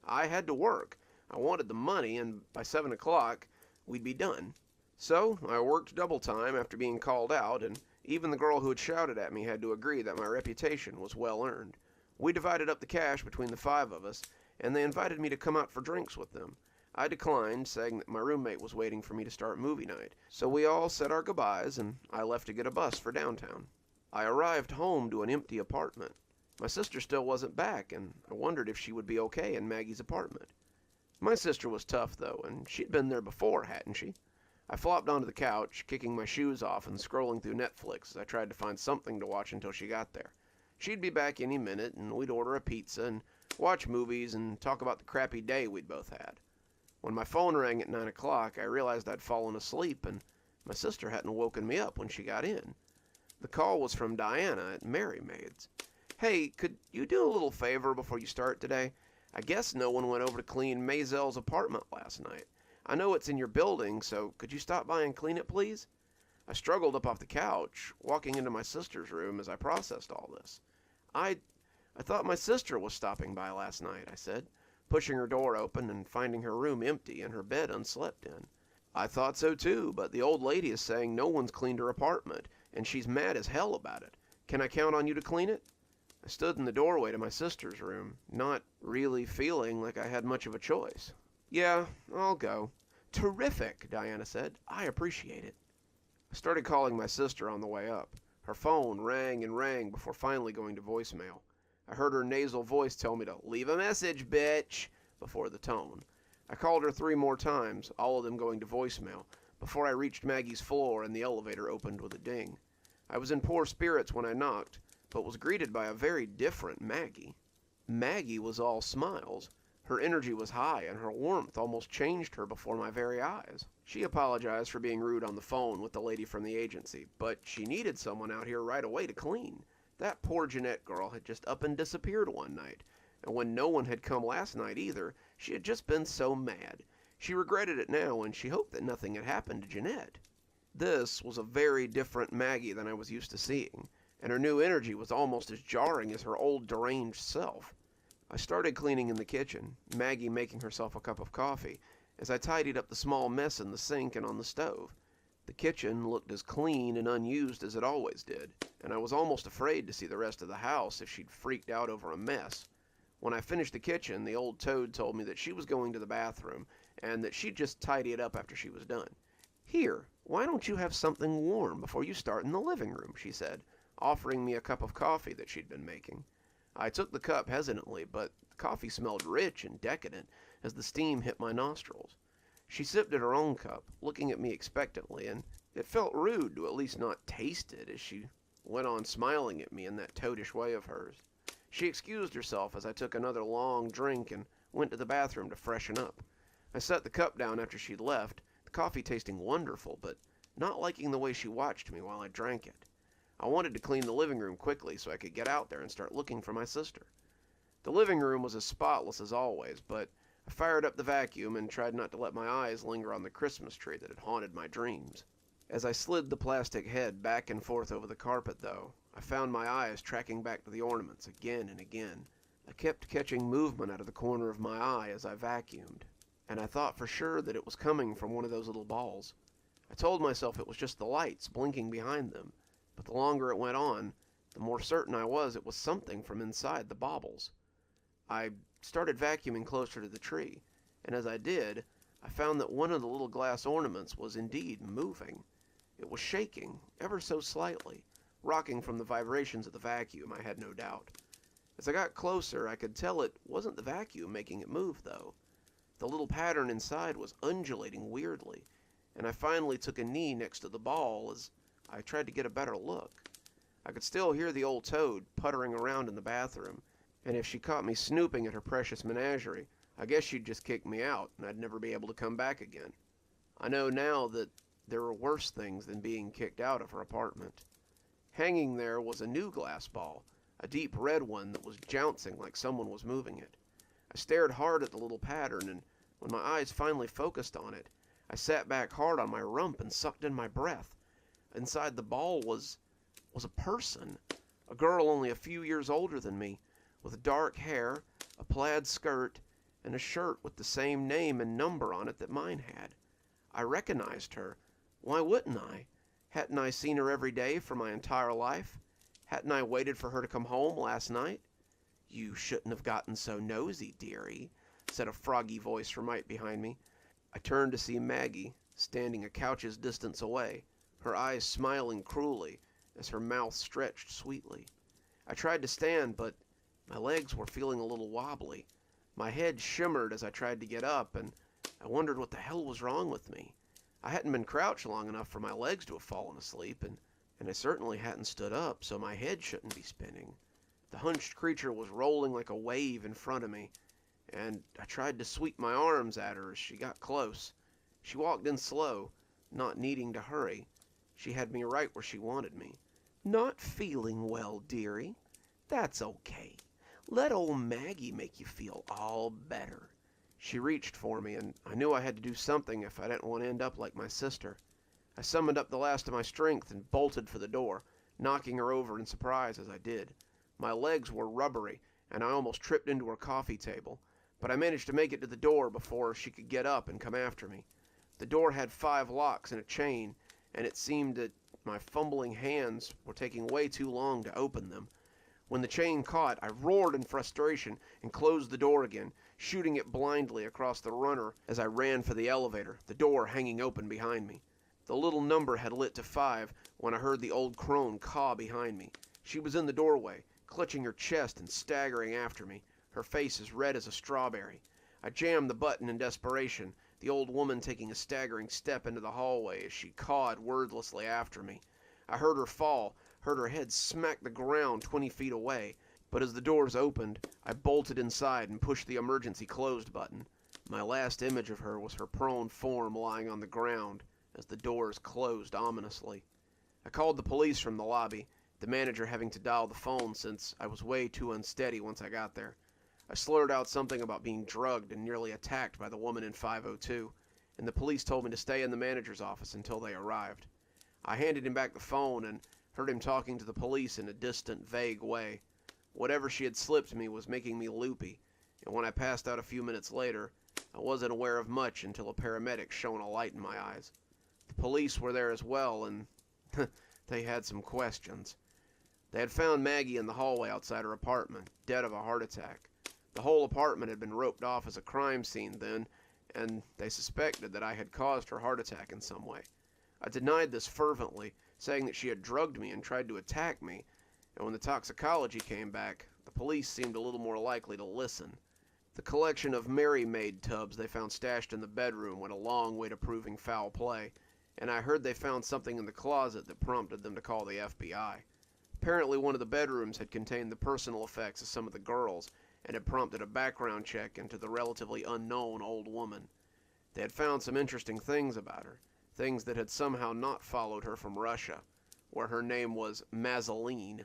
B: I had to work. I wanted the money, and by 7 o'clock, we'd be done. So I worked double time after being called out, and even the girl who had shouted at me had to agree that my reputation was well earned. We divided up the cash between the 5 of us, and they invited me to come out for drinks with them. I declined, saying that my roommate was waiting for me to start movie night. So we all said our goodbyes, and I left to get a bus for downtown. I arrived home to an empty apartment. My sister still wasn't back, and I wondered if she would be okay in Maggie's apartment. My sister was tough, though, and she'd been there before, hadn't she? I flopped onto the couch, kicking my shoes off and scrolling through Netflix as I tried to find something to watch until she got there. She'd be back any minute, and we'd order a pizza and watch movies and talk about the crappy day we'd both had. When my phone rang at 9 o'clock, I realized I'd fallen asleep, and my sister hadn't woken me up when she got in. The call was from Dianne at Mary Maid's. "Hey, could you do a little favor before you start today? I guess no one went over to clean Maisel's apartment last night. I know it's in your building, so could you stop by and clean it, please?" I struggled up off the couch, walking into my sister's room as I processed all this. I thought my sister was stopping by last night," I said, pushing her door open and finding her room empty and her bed unslept in. "I thought so too, but the old lady is saying no one's cleaned her apartment, and she's mad as hell about it. Can I count on you to clean it?" I stood in the doorway to my sister's room, not really feeling like I had much of a choice. "Yeah, I'll go." "Terrific," Diana said. "I appreciate it." I started calling my sister on the way up. Her phone rang and rang before finally going to voicemail. I heard her nasal voice tell me to "leave a message, bitch," before the tone. I called her 3 more times, all of them going to voicemail, before I reached Maggie's floor and the elevator opened with a ding. I was in poor spirits when I knocked, but was greeted by a very different Maggie. Maggie was all smiles. Her energy was high, and her warmth almost changed her before my very eyes. She apologized for being rude on the phone with the lady from the agency, but she needed someone out here right away to clean. That poor Jeanette girl had just up and disappeared one night, and when no one had come last night either, she had just been so mad. She regretted it now, and she hoped that nothing had happened to Jeanette. This was a very different Maggie than I was used to seeing, and her new energy was almost as jarring as her old deranged self. I started cleaning in the kitchen, Maggie making herself a cup of coffee, as I tidied up the small mess in the sink and on the stove. The kitchen looked as clean and unused as it always did, and I was almost afraid to see the rest of the house if she'd freaked out over a mess. When I finished the kitchen, the old toad told me that she was going to the bathroom, and that she'd just tidy it up after she was done. "Here, why don't you have something warm before you start in the living room?" she said, offering me a cup of coffee that she'd been making. I took the cup hesitantly, but the coffee smelled rich and decadent as the steam hit my nostrils. She sipped at her own cup, looking at me expectantly, and it felt rude to at least not taste it as she went on smiling at me in that toadish way of hers. She excused herself as I took another long drink and went to the bathroom to freshen up. I set the cup down after she'd left, the coffee tasting wonderful, but not liking the way she watched me while I drank it. I wanted to clean the living room quickly so I could get out there and start looking for my sister. The living room was as spotless as always, but I fired up the vacuum and tried not to let my eyes linger on the Christmas tree that had haunted my dreams. As I slid the plastic head back and forth over the carpet, though, I found my eyes tracking back to the ornaments again and again. I kept catching movement out of the corner of my eye as I vacuumed, and I thought for sure that it was coming from one of those little balls. I told myself it was just the lights blinking behind them, but the longer it went on, the more certain I was it was something from inside the baubles. I started vacuuming closer to the tree, and as I did, I found that one of the little glass ornaments was indeed moving. It was shaking, ever so slightly, rocking from the vibrations of the vacuum, I had no doubt. As I got closer, I could tell it wasn't the vacuum making it move, though. The little pattern inside was undulating weirdly, and I finally took a knee next to the ball as I tried to get a better look. I could still hear the old toad puttering around in the bathroom, And if she caught me snooping at her precious menagerie, I guess she'd just kick me out, and I'd never be able to come back again. I know now that there were worse things than being kicked out of her apartment. Hanging there was a new glass ball, a deep red one that was jouncing like someone was moving it. I stared hard at the little pattern, and when my eyes finally focused on it, I sat back hard on my rump and sucked in my breath. Inside the ball was a person, a girl only a few years older than me, with dark hair, a plaid skirt, and a shirt with the same name and number on it that mine had. I recognized her. Why wouldn't I? Hadn't I seen her every day for my entire life? Hadn't I waited for her to come home last night? "You shouldn't have gotten so nosy, dearie," said a froggy voice from right behind me. I turned to see Maggie, standing a couch's distance away, her eyes smiling cruelly as her mouth stretched sweetly. I tried to stand, but my legs were feeling a little wobbly. My head shimmered as I tried to get up, and I wondered what the hell was wrong with me. I hadn't been crouched long enough for my legs to have fallen asleep, and I certainly hadn't stood up, so my head shouldn't be spinning. The hunched creature was rolling like a wave in front of me, and I tried to sweep my arms at her as she got close. She walked in slow, not needing to hurry. She had me right where she wanted me. "Not feeling well, dearie? That's okay. Let old Maggie make you feel all better." She reached for me, and I knew I had to do something if I didn't want to end up like my sister. I summoned up the last of my strength and bolted for the door, knocking her over in surprise as I did. My legs were rubbery, and I almost tripped into her coffee table, but I managed to make it to the door before she could get up and come after me. The door had 5 locks and a chain, and it seemed that my fumbling hands were taking way too long to open them. When the chain caught, I roared in frustration and closed the door again, shooting it blindly across the runner as I ran for the elevator, the door hanging open behind me. The little number had lit to 5 when I heard the old crone caw behind me. She was in the doorway, clutching her chest and staggering after me, her face as red as a strawberry. I jammed the button in desperation, the old woman taking a staggering step into the hallway as she cawed wordlessly after me. I heard her fall, heard her head smack the ground 20 feet away, but as the doors opened, I bolted inside and pushed the emergency closed button. My last image of her was her prone form lying on the ground as the doors closed ominously. I called the police from the lobby, the manager having to dial the phone since I was way too unsteady once I got there. I slurred out something about being drugged and nearly attacked by the woman in 502, and the police told me to stay in the manager's office until they arrived. I handed him back the phone and heard him talking to the police in a distant, vague way. Whatever she had slipped me was making me loopy, and when I passed out a few minutes later, I wasn't aware of much until a paramedic shone a light in my eyes. The police were there as well, and they had some questions. They had found Maggie in the hallway outside her apartment, dead of a heart attack. The whole apartment had been roped off as a crime scene then, and they suspected that I had caused her heart attack in some way. I denied this fervently, saying that she had drugged me and tried to attack me, and when the toxicology came back, the police seemed a little more likely to listen. The collection of Mary Maid tubs they found stashed in the bedroom went a long way to proving foul play, and I heard they found something in the closet that prompted them to call the FBI. Apparently one of the bedrooms had contained the personal effects of some of the girls, and had prompted a background check into the relatively unknown old woman. They had found some interesting things about her, things that had somehow not followed her from Russia, where her name was Mazzeline.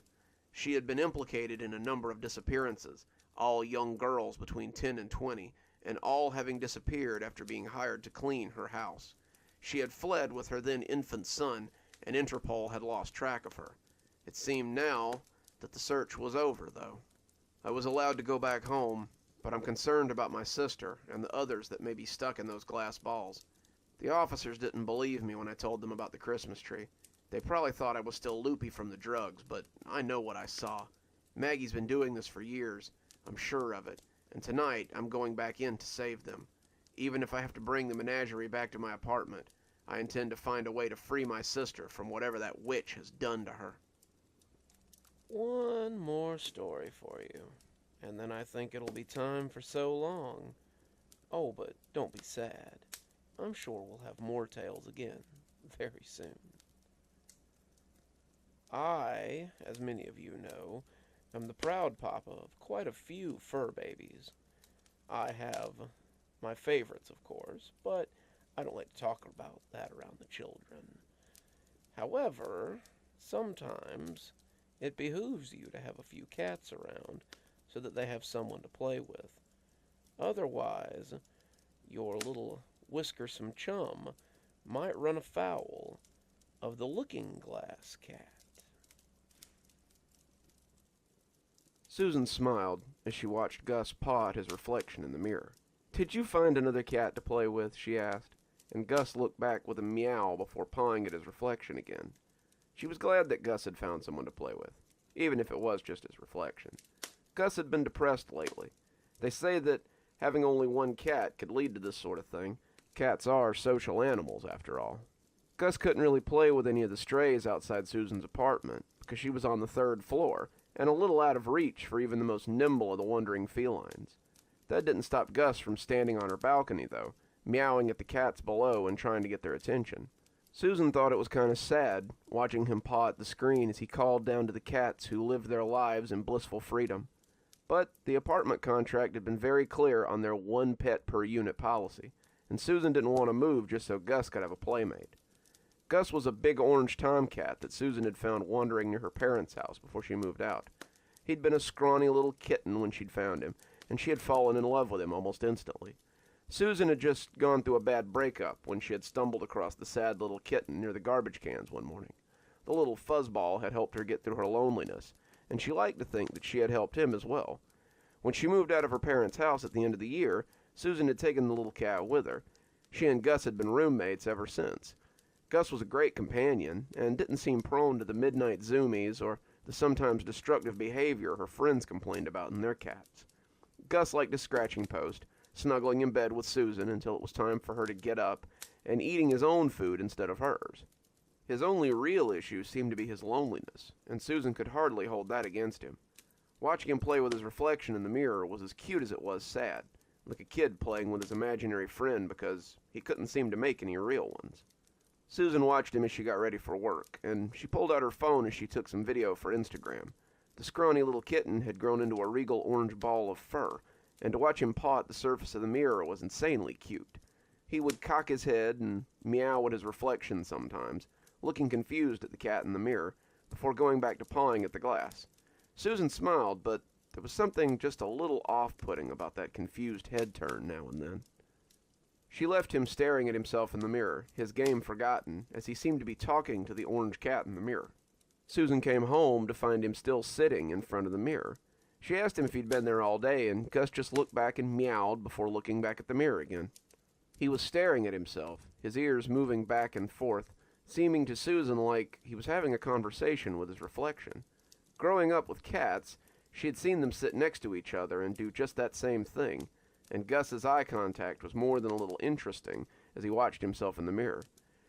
B: She had been implicated in a number of disappearances, all young girls between 10 and 20, and all having disappeared after being hired to clean her house. She had fled with her then infant son, and Interpol had lost track of her. It seemed now that the search was over, though. I was allowed to go back home, but I'm concerned about my sister and the others that may be stuck in those glass balls. The officers didn't believe me when I told them about the Christmas tree. They probably thought I was still loopy from the drugs, but I know what I saw. Maggie's been doing this for years, I'm sure of it, and tonight I'm going back in to save them. Even if I have to bring the menagerie back to my apartment, I intend to find a way to free my sister from whatever that witch has done to her.
A: One more story for you, and then I think it'll be time for so long. Oh, but don't be sad. I'm sure we'll have more tales again, very soon. I, as many of you know, I'm the proud papa of quite a few fur babies. I have my favorites, of course, but I don't like to talk about that around the children. However, sometimes it behooves you to have a few cats around so that they have someone to play with. Otherwise, your little whiskersome chum might run afoul of the looking-glass cat.
B: Susan smiled as she watched Gus paw at his reflection in the mirror. "Did you find another cat to play with?" she asked, and Gus looked back with a meow before pawing at his reflection again. She was glad that Gus had found someone to play with, even if it was just his reflection. Gus had been depressed lately. They say that having only one cat could lead to this sort of thing. Cats are social animals, after all. Gus couldn't really play with any of the strays outside Susan's apartment because she was on the 3rd floor and a little out of reach for even the most nimble of the wandering felines. That didn't stop Gus from standing on her balcony, though, meowing at the cats below and trying to get their attention. Susan thought it was kind of sad, watching him paw at the screen as he called down to the cats who lived their lives in blissful freedom. But the apartment contract had been very clear on their 1 pet per unit policy, and Susan didn't want to move just so Gus could have a playmate. Gus was a big orange tomcat that Susan had found wandering near her parents' house before she moved out. He'd been a scrawny little kitten when she'd found him, and she had fallen in love with him almost instantly. Susan had just gone through a bad breakup when she had stumbled across the sad little kitten near the garbage cans one morning. The little fuzzball had helped her get through her loneliness, and she liked to think that she had helped him as well. When she moved out of her parents' house at the end of the year, Susan had taken the little cat with her. She and Gus had been roommates ever since. Gus was a great companion, and didn't seem prone to the midnight zoomies or the sometimes destructive behavior her friends complained about in their cats. Gus liked his scratching post, snuggling in bed with Susan until it was time for her to get up, and eating his own food instead of hers. His only real issue seemed to be his loneliness, and Susan could hardly hold that against him. Watching him play with his reflection in the mirror was as cute as it was sad, like a kid playing with his imaginary friend because he couldn't seem to make any real ones. Susan watched him as she got ready for work, and she pulled out her phone as she took some video for Instagram. The scrawny little kitten had grown into a regal orange ball of fur, and to watch him paw at the surface of the mirror was insanely cute. He would cock his head and meow at his reflection sometimes, looking confused at the cat in the mirror, before going back to pawing at the glass. Susan smiled, but there was something just a little off-putting about that confused head turn now and then. She left him staring at himself in the mirror, his game forgotten, as he seemed to be talking to the orange cat in the mirror. Susan came home to find him still sitting in front of the mirror. She asked him if he'd been there all day, and Gus just looked back and meowed before looking back at the mirror again. He was staring at himself, his ears moving back and forth, seeming to Susan like he was having a conversation with his reflection. Growing up with cats, she had seen them sit next to each other and do just that same thing, and Gus's eye contact was more than a little interesting as he watched himself in the mirror.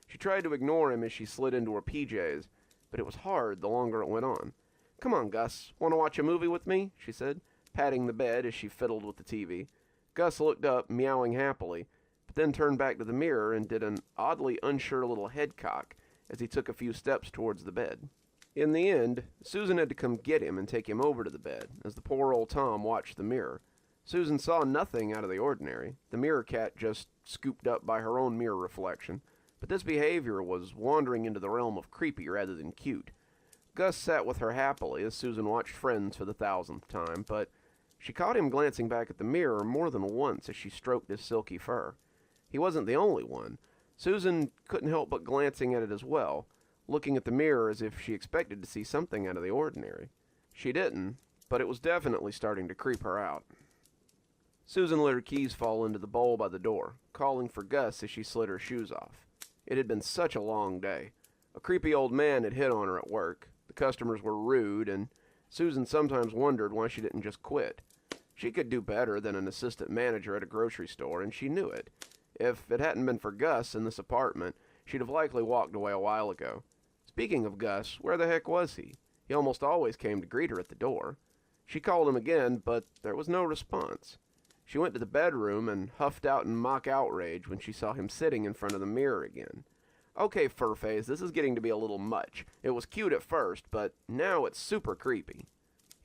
B: She tried to ignore him as she slid into her PJs, but it was hard the longer it went on. "Come on, Gus, want to watch a movie with me?" she said, patting the bed as she fiddled with the TV. Gus looked up, meowing happily, but then turned back to the mirror and did an oddly unsure little head cock as he took a few steps towards the bed. In the end, Susan had to come get him and take him over to the bed, as the poor old Tom watched the mirror. Susan saw nothing out of the ordinary, the mirror cat just scooped up by her own mirror reflection, but this behavior was wandering into the realm of creepy rather than cute. Gus sat with her happily as Susan watched Friends for the 1000th time, but she caught him glancing back at the mirror more than once as she stroked his silky fur. He wasn't the only one. Susan couldn't help but glancing at it as well, looking at the mirror as if she expected to see something out of the ordinary. She didn't, but it was definitely starting to creep her out. Susan let her keys fall into the bowl by the door, calling for Gus as she slid her shoes off. It had been such a long day. A creepy old man had hit on her at work, the customers were rude, and Susan sometimes wondered why she didn't just quit. She could do better than an assistant manager at a grocery store, and she knew it. If it hadn't been for Gus in this apartment, she'd have likely walked away a while ago. Speaking of Gus, where the heck was he? He almost always came to greet her at the door. She called him again, but there was no response. She went to the bedroom and huffed out in mock outrage when she saw him sitting in front of the mirror again. "Okay, Furface, this is getting to be a little much. It was cute at first, but now it's super creepy."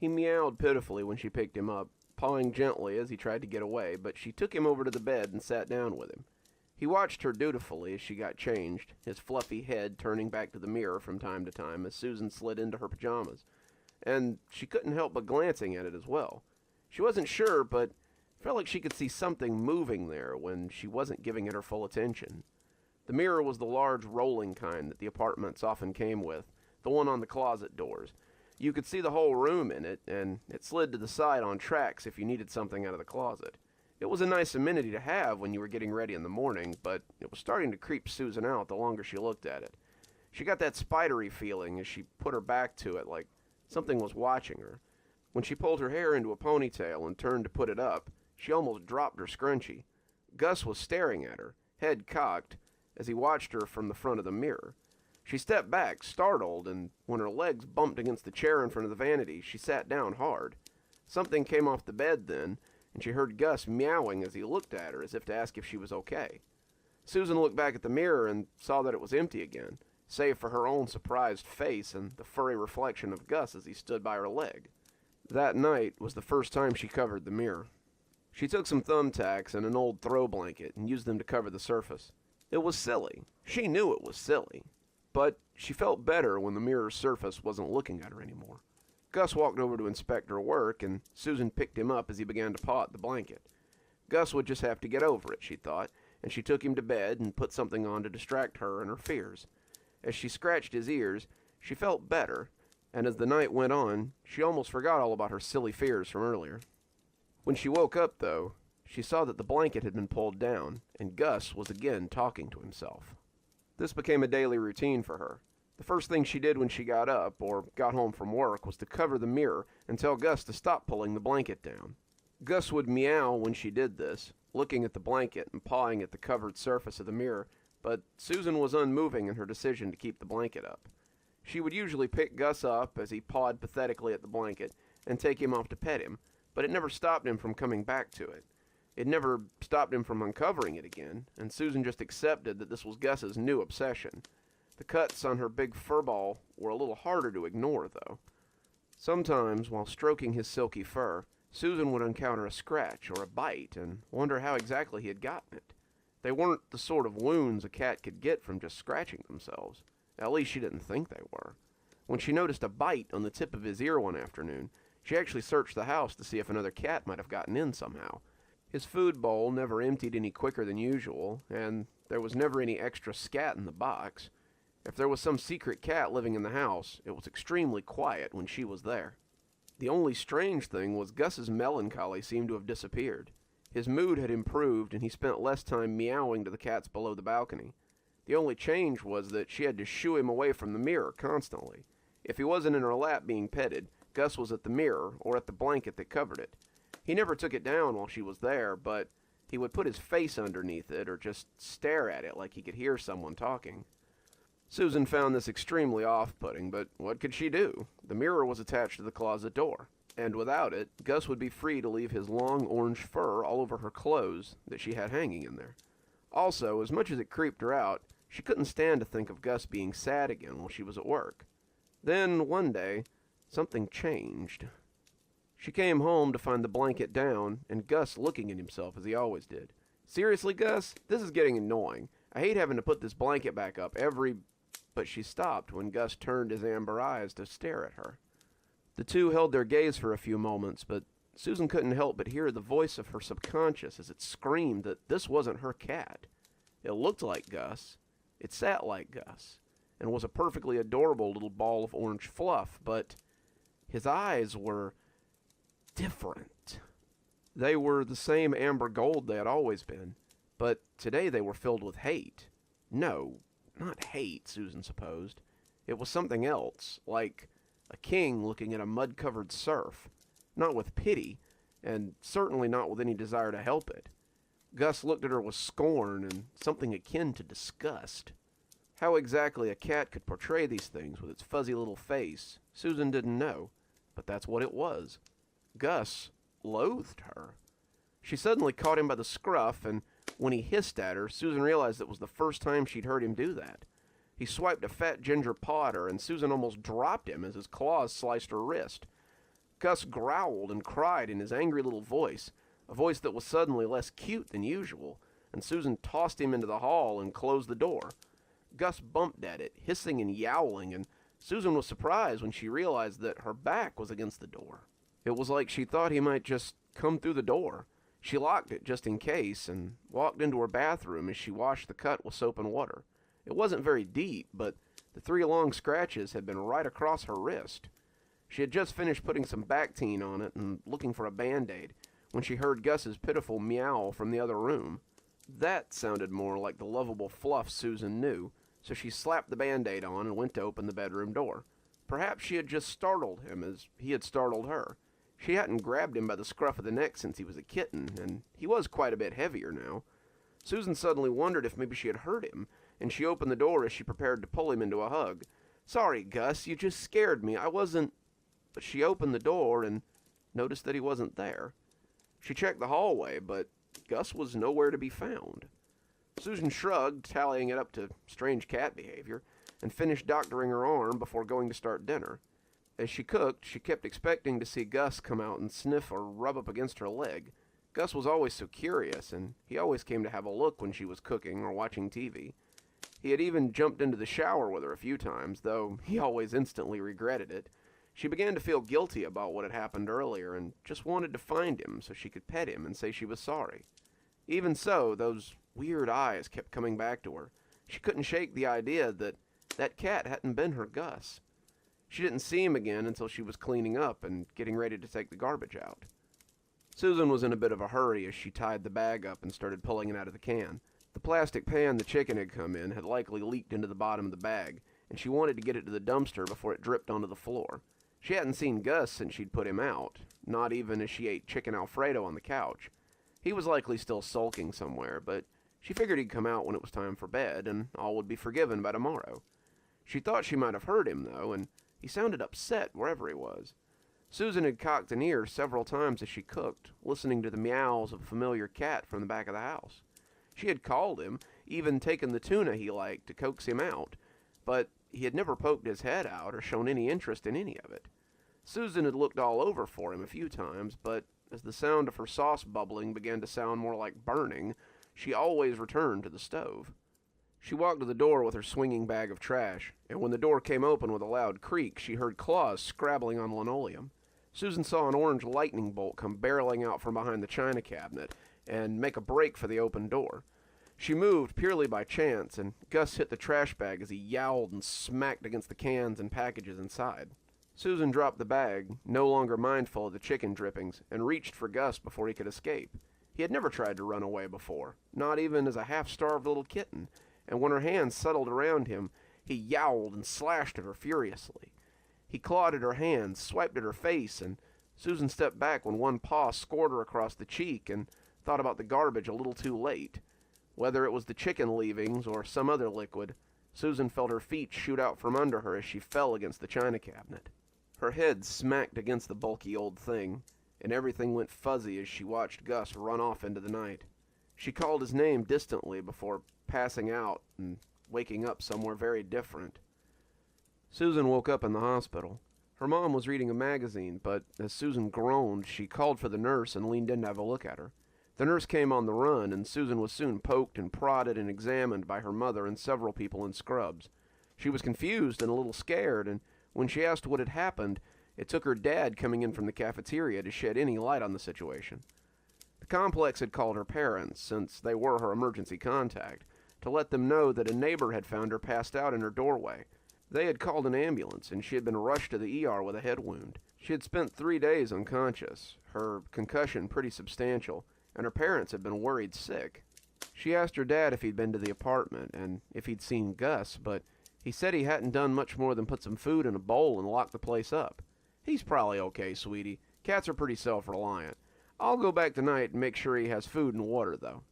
B: He meowed pitifully when she picked him up, pawing gently as he tried to get away, but she took him over to the bed and sat down with him. He watched her dutifully as she got changed, his fluffy head turning back to the mirror from time to time as Susan slid into her pajamas. And she couldn't help but glancing at it as well. She wasn't sure, but felt like she could see something moving there when she wasn't giving it her full attention. The mirror was the large rolling kind that the apartments often came with, the one on the closet doors. You could see the whole room in it, and it slid to the side on tracks if you needed something out of the closet. It was a nice amenity to have when you were getting ready in the morning, but it was starting to creep Susan out the longer she looked at it. She got that spidery feeling as she put her back to it, like something was watching her. When she pulled her hair into a ponytail and turned to put it up, she almost dropped her scrunchie. Gus was staring at her, head cocked, as he watched her from the front of the mirror. She stepped back, startled, and when her legs bumped against the chair in front of the vanity, she sat down hard. Something came off the bed then, and she heard Gus meowing as he looked at her as if to ask if she was okay. Susan looked back at the mirror and saw that it was empty again, save for her own surprised face and the furry reflection of Gus as he stood by her leg. That night was the first time she covered the mirror. She took some thumbtacks and an old throw blanket and used them to cover the surface. It was silly. She knew it was silly. But she felt better when the mirror's surface wasn't looking at her anymore. Gus walked over to inspect her work, and Susan picked him up as he began to paw at the blanket. Gus would just have to get over it, she thought, and she took him to bed and put something on to distract her and her fears. As she scratched his ears, she felt better, and as the night went on, she almost forgot all about her silly fears from earlier. When she woke up, though, she saw that the blanket had been pulled down, and Gus was again talking to himself. This became a daily routine for her. The first thing she did when she got up or got home from work was to cover the mirror and tell Gus to stop pulling the blanket down. Gus would meow when she did this, looking at the blanket and pawing at the covered surface of the mirror, but Susan was unmoving in her decision to keep the blanket up. She would usually pick Gus up as he pawed pathetically at the blanket and take him off to pet him, but it never stopped him from coming back to it. It never stopped him from uncovering it again, and Susan just accepted that this was Gus's new obsession. The cuts on her big fur ball were a little harder to ignore, though. Sometimes, while stroking his silky fur, Susan would encounter a scratch or a bite and wonder how exactly he had gotten it. They weren't the sort of wounds a cat could get from just scratching themselves. At least she didn't think they were. When she noticed a bite on the tip of his ear one afternoon, she actually searched the house to see if another cat might have gotten in somehow. His food bowl never emptied any quicker than usual, and there was never any extra scat in the box. If there was some secret cat living in the house, it was extremely quiet when she was there. The only strange thing was Gus's melancholy seemed to have disappeared. His mood had improved, and he spent less time meowing to the cats below the balcony. The only change was that she had to shoo him away from the mirror constantly. If he wasn't in her lap being petted, Gus was at the mirror or at the blanket that covered it. He never took it down while she was there, but he would put his face underneath it or just stare at it like he could hear someone talking. Susan found this extremely off-putting, but what could she do? The mirror was attached to the closet door, and without it, Gus would be free to leave his long orange fur all over her clothes that she had hanging in there. Also, as much as it creeped her out, she couldn't stand to think of Gus being sad again while she was at work. Then, one day, something changed. She came home to find the blanket down and Gus looking at himself as he always did. "Seriously, Gus? This is getting annoying. I hate having to put this blanket back up every..." But she stopped when Gus turned his amber eyes to stare at her. The two held their gaze for a few moments, but Susan couldn't help but hear the voice of her subconscious as it screamed that this wasn't her cat. It looked like Gus, it sat like Gus, and was a perfectly adorable little ball of orange fluff, but his eyes were different. They were the same amber gold they had always been, but today they were filled with hate. No, not hate, Susan supposed. It was something else, like a king looking at a mud-covered serf. Not with pity, and certainly not with any desire to help it. Gus looked at her with scorn and something akin to disgust. How exactly a cat could portray these things with its fuzzy little face, Susan didn't know, but that's what it was. Gus loathed her. She suddenly caught him by the scruff, and when he hissed at her, Susan realized it was the first time she'd heard him do that. He swiped a fat ginger paw at her, and Susan almost dropped him as his claws sliced her wrist. Gus growled and cried in his angry little voice, a voice that was suddenly less cute than usual, and Susan tossed him into the hall and closed the door. Gus bumped at it, hissing and yowling, and Susan was surprised when she realized that her back was against the door. It was like she thought he might just come through the door. She locked it just in case and walked into her bathroom as she washed the cut with soap and water. It wasn't very deep, but the 3 long scratches had been right across her wrist. She had just finished putting some Bactine on it and looking for a Band-Aid when she heard Gus's pitiful meow from the other room. That sounded more like the lovable Fluff Susan knew, so she slapped the Band-Aid on and went to open the bedroom door. Perhaps she had just startled him as he had startled her. She hadn't grabbed him by the scruff of the neck since he was a kitten, and he was quite a bit heavier now. Susan suddenly wondered if maybe she had hurt him, and she opened the door as she prepared to pull him into a hug. "Sorry, Gus, you just scared me. I wasn't—" But she opened the door and noticed that he wasn't there. She checked the hallway, but Gus was nowhere to be found. Susan shrugged, tallying it up to strange cat behavior, and finished doctoring her arm before going to start dinner. As she cooked, she kept expecting to see Gus come out and sniff or rub up against her leg. Gus was always so curious, and he always came to have a look when she was cooking or watching TV. He had even jumped into the shower with her a few times, though he always instantly regretted it. She began to feel guilty about what had happened earlier and just wanted to find him so she could pet him and say she was sorry. Even so, those weird eyes kept coming back to her. She couldn't shake the idea that that cat hadn't been her Gus. She didn't see him again until she was cleaning up and getting ready to take the garbage out. Susan was in a bit of a hurry as she tied the bag up and started pulling it out of the can. The plastic pan the chicken had come in had likely leaked into the bottom of the bag, and she wanted to get it to the dumpster before it dripped onto the floor. She hadn't seen Gus since she'd put him out, not even as she ate chicken Alfredo on the couch. He was likely still sulking somewhere, but she figured he'd come out when it was time for bed, and all would be forgiven by tomorrow. She thought she might have heard him, though, and he sounded upset wherever he was. Susan had cocked an ear several times as she cooked, listening to the meows of a familiar cat from the back of the house. She had called him, even taken the tuna he liked to coax him out, but he had never poked his head out or shown any interest in any of it. Susan had looked all over for him a few times, but as the sound of her sauce bubbling began to sound more like burning, she always returned to the stove. She walked to the door with her swinging bag of trash, and when the door came open with a loud creak, she heard claws scrabbling on linoleum. Susan saw an orange lightning bolt come barreling out from behind the china cabinet and make a break for the open door. She moved purely by chance, and Gus hit the trash bag as he yowled and smacked against the cans and packages inside. Susan dropped the bag, no longer mindful of the chicken drippings, and reached for Gus before he could escape. He had never tried to run away before, not even as a half-starved little kitten, and when her hands settled around him, he yowled and slashed at her furiously. He clawed at her hands, swiped at her face, and Susan stepped back when one paw scored her across the cheek and thought about the garbage a little too late. Whether it was the chicken leavings or some other liquid, Susan felt her feet shoot out from under her as she fell against the china cabinet. Her head smacked against the bulky old thing, and everything went fuzzy as she watched Gus run off into the night. She called his name distantly before passing out and waking up somewhere very different. Susan woke up in the hospital. Her mom was reading a magazine, but as Susan groaned, she called for the nurse and leaned in to have a look at her. The nurse came on the run, and Susan was soon poked and prodded and examined by her mother and several people in scrubs. She was confused and a little scared, and when she asked what had happened, it took her dad coming in from the cafeteria to shed any light on the situation. The complex had called her parents, since they were her emergency contact, to let them know that a neighbor had found her passed out in her doorway. They had called an ambulance, and she had been rushed to the ER with a head wound. She had spent 3 days unconscious, her concussion pretty substantial, and her parents had been worried sick. She asked her dad if he'd been to the apartment, and if he'd seen Gus, but he said he hadn't done much more than put some food in a bowl and lock the place up. "He's probably okay, sweetie. Cats are pretty self-reliant. I'll go back tonight and make sure he has food and water, though."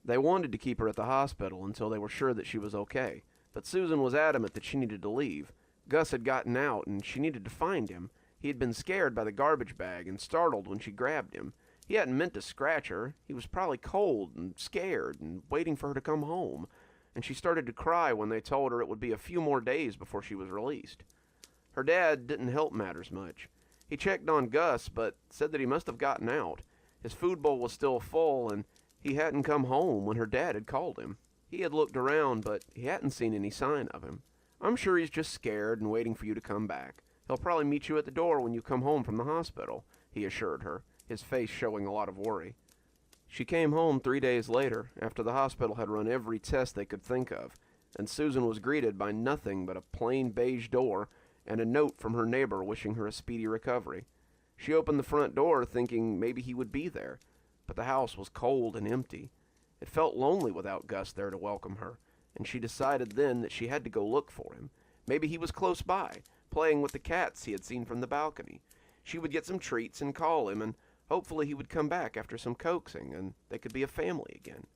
B: They wanted to keep her at the hospital until they were sure that she was okay, but Susan was adamant that she needed to leave. Gus had gotten out, and she needed to find him. He had been scared by the garbage bag and startled when she grabbed him. He hadn't meant to scratch her. He was probably cold and scared and waiting for her to come home, and she started to cry when they told her it would be a few more days before she was released. Her dad didn't help matters much. He checked on Gus, but said that he must have gotten out. His food bowl was still full, and he hadn't come home when her dad had called him. He had looked around, but he hadn't seen any sign of him. I'm sure he's just scared and waiting for you to come back. He'll probably meet you at the door when you come home from the hospital, he assured her, his face showing a lot of worry. She came home 3 days later, after the hospital had run every test they could think of, and Susan was greeted by nothing but a plain beige door and a note from her neighbor wishing her a speedy recovery. She opened the front door thinking maybe he would be there, but the house was cold and empty. It felt lonely without Gus there to welcome her, and she decided then that she had to go look for him. Maybe he was close by, playing with the cats he had seen from the balcony. She would get some treats and call him, and hopefully he would come back after some coaxing, and they could be a family again.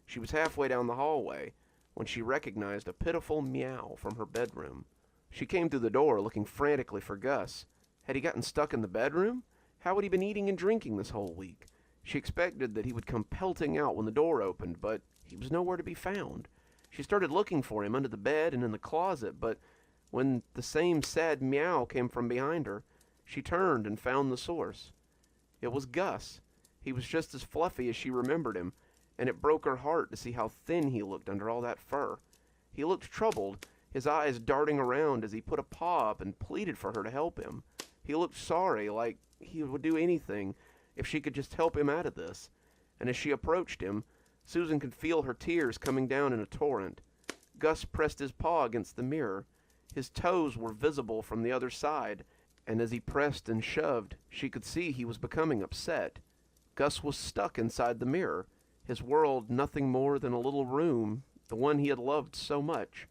B: She was halfway down the hallway when she recognized a pitiful meow from her bedroom. She came through the door looking frantically for Gus. Had he gotten stuck in the bedroom? How had he been eating and drinking this whole week? She expected that he would come pelting out when the door opened, but he was nowhere to be found. She started looking for him under the bed and in the closet, but when the same sad meow came from behind her, she turned and found the source. It was Gus. He was just as fluffy as she remembered him, and it broke her heart to see how thin he looked under all that fur. He looked troubled, his eyes darting around as he put a paw up and pleaded for her to help him. He looked sorry, like he would do anything if she could just help him out of this. And as she approached him, Susan could feel her tears coming down in a torrent. Gus pressed his paw against the mirror. His toes were visible from the other side, and as he pressed and shoved, she could see he was becoming upset. Gus was stuck inside the mirror, his world nothing more than a little room, the one he had loved so much.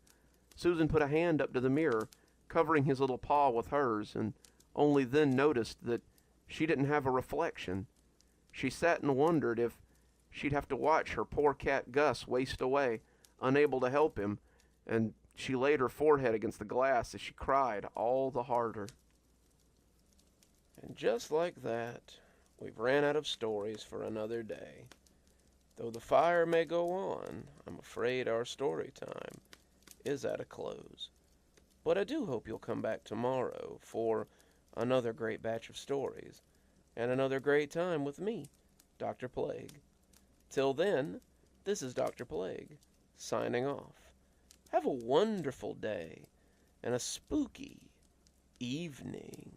B: Susan put a hand up to the mirror, covering his little paw with hers, and only then noticed that she didn't have a reflection. She sat and wondered if she'd have to watch her poor cat Gus waste away, unable to help him, and she laid her forehead against the glass as she cried all the harder.
A: And just like that, we've ran out of stories for another day. Though the fire may go on, I'm afraid our story time is at a close. But I do hope you'll come back tomorrow for another great batch of stories, and another great time with me, Dr. Plague. Till then, this is Dr. Plague, signing off. Have a wonderful day, and a spooky evening.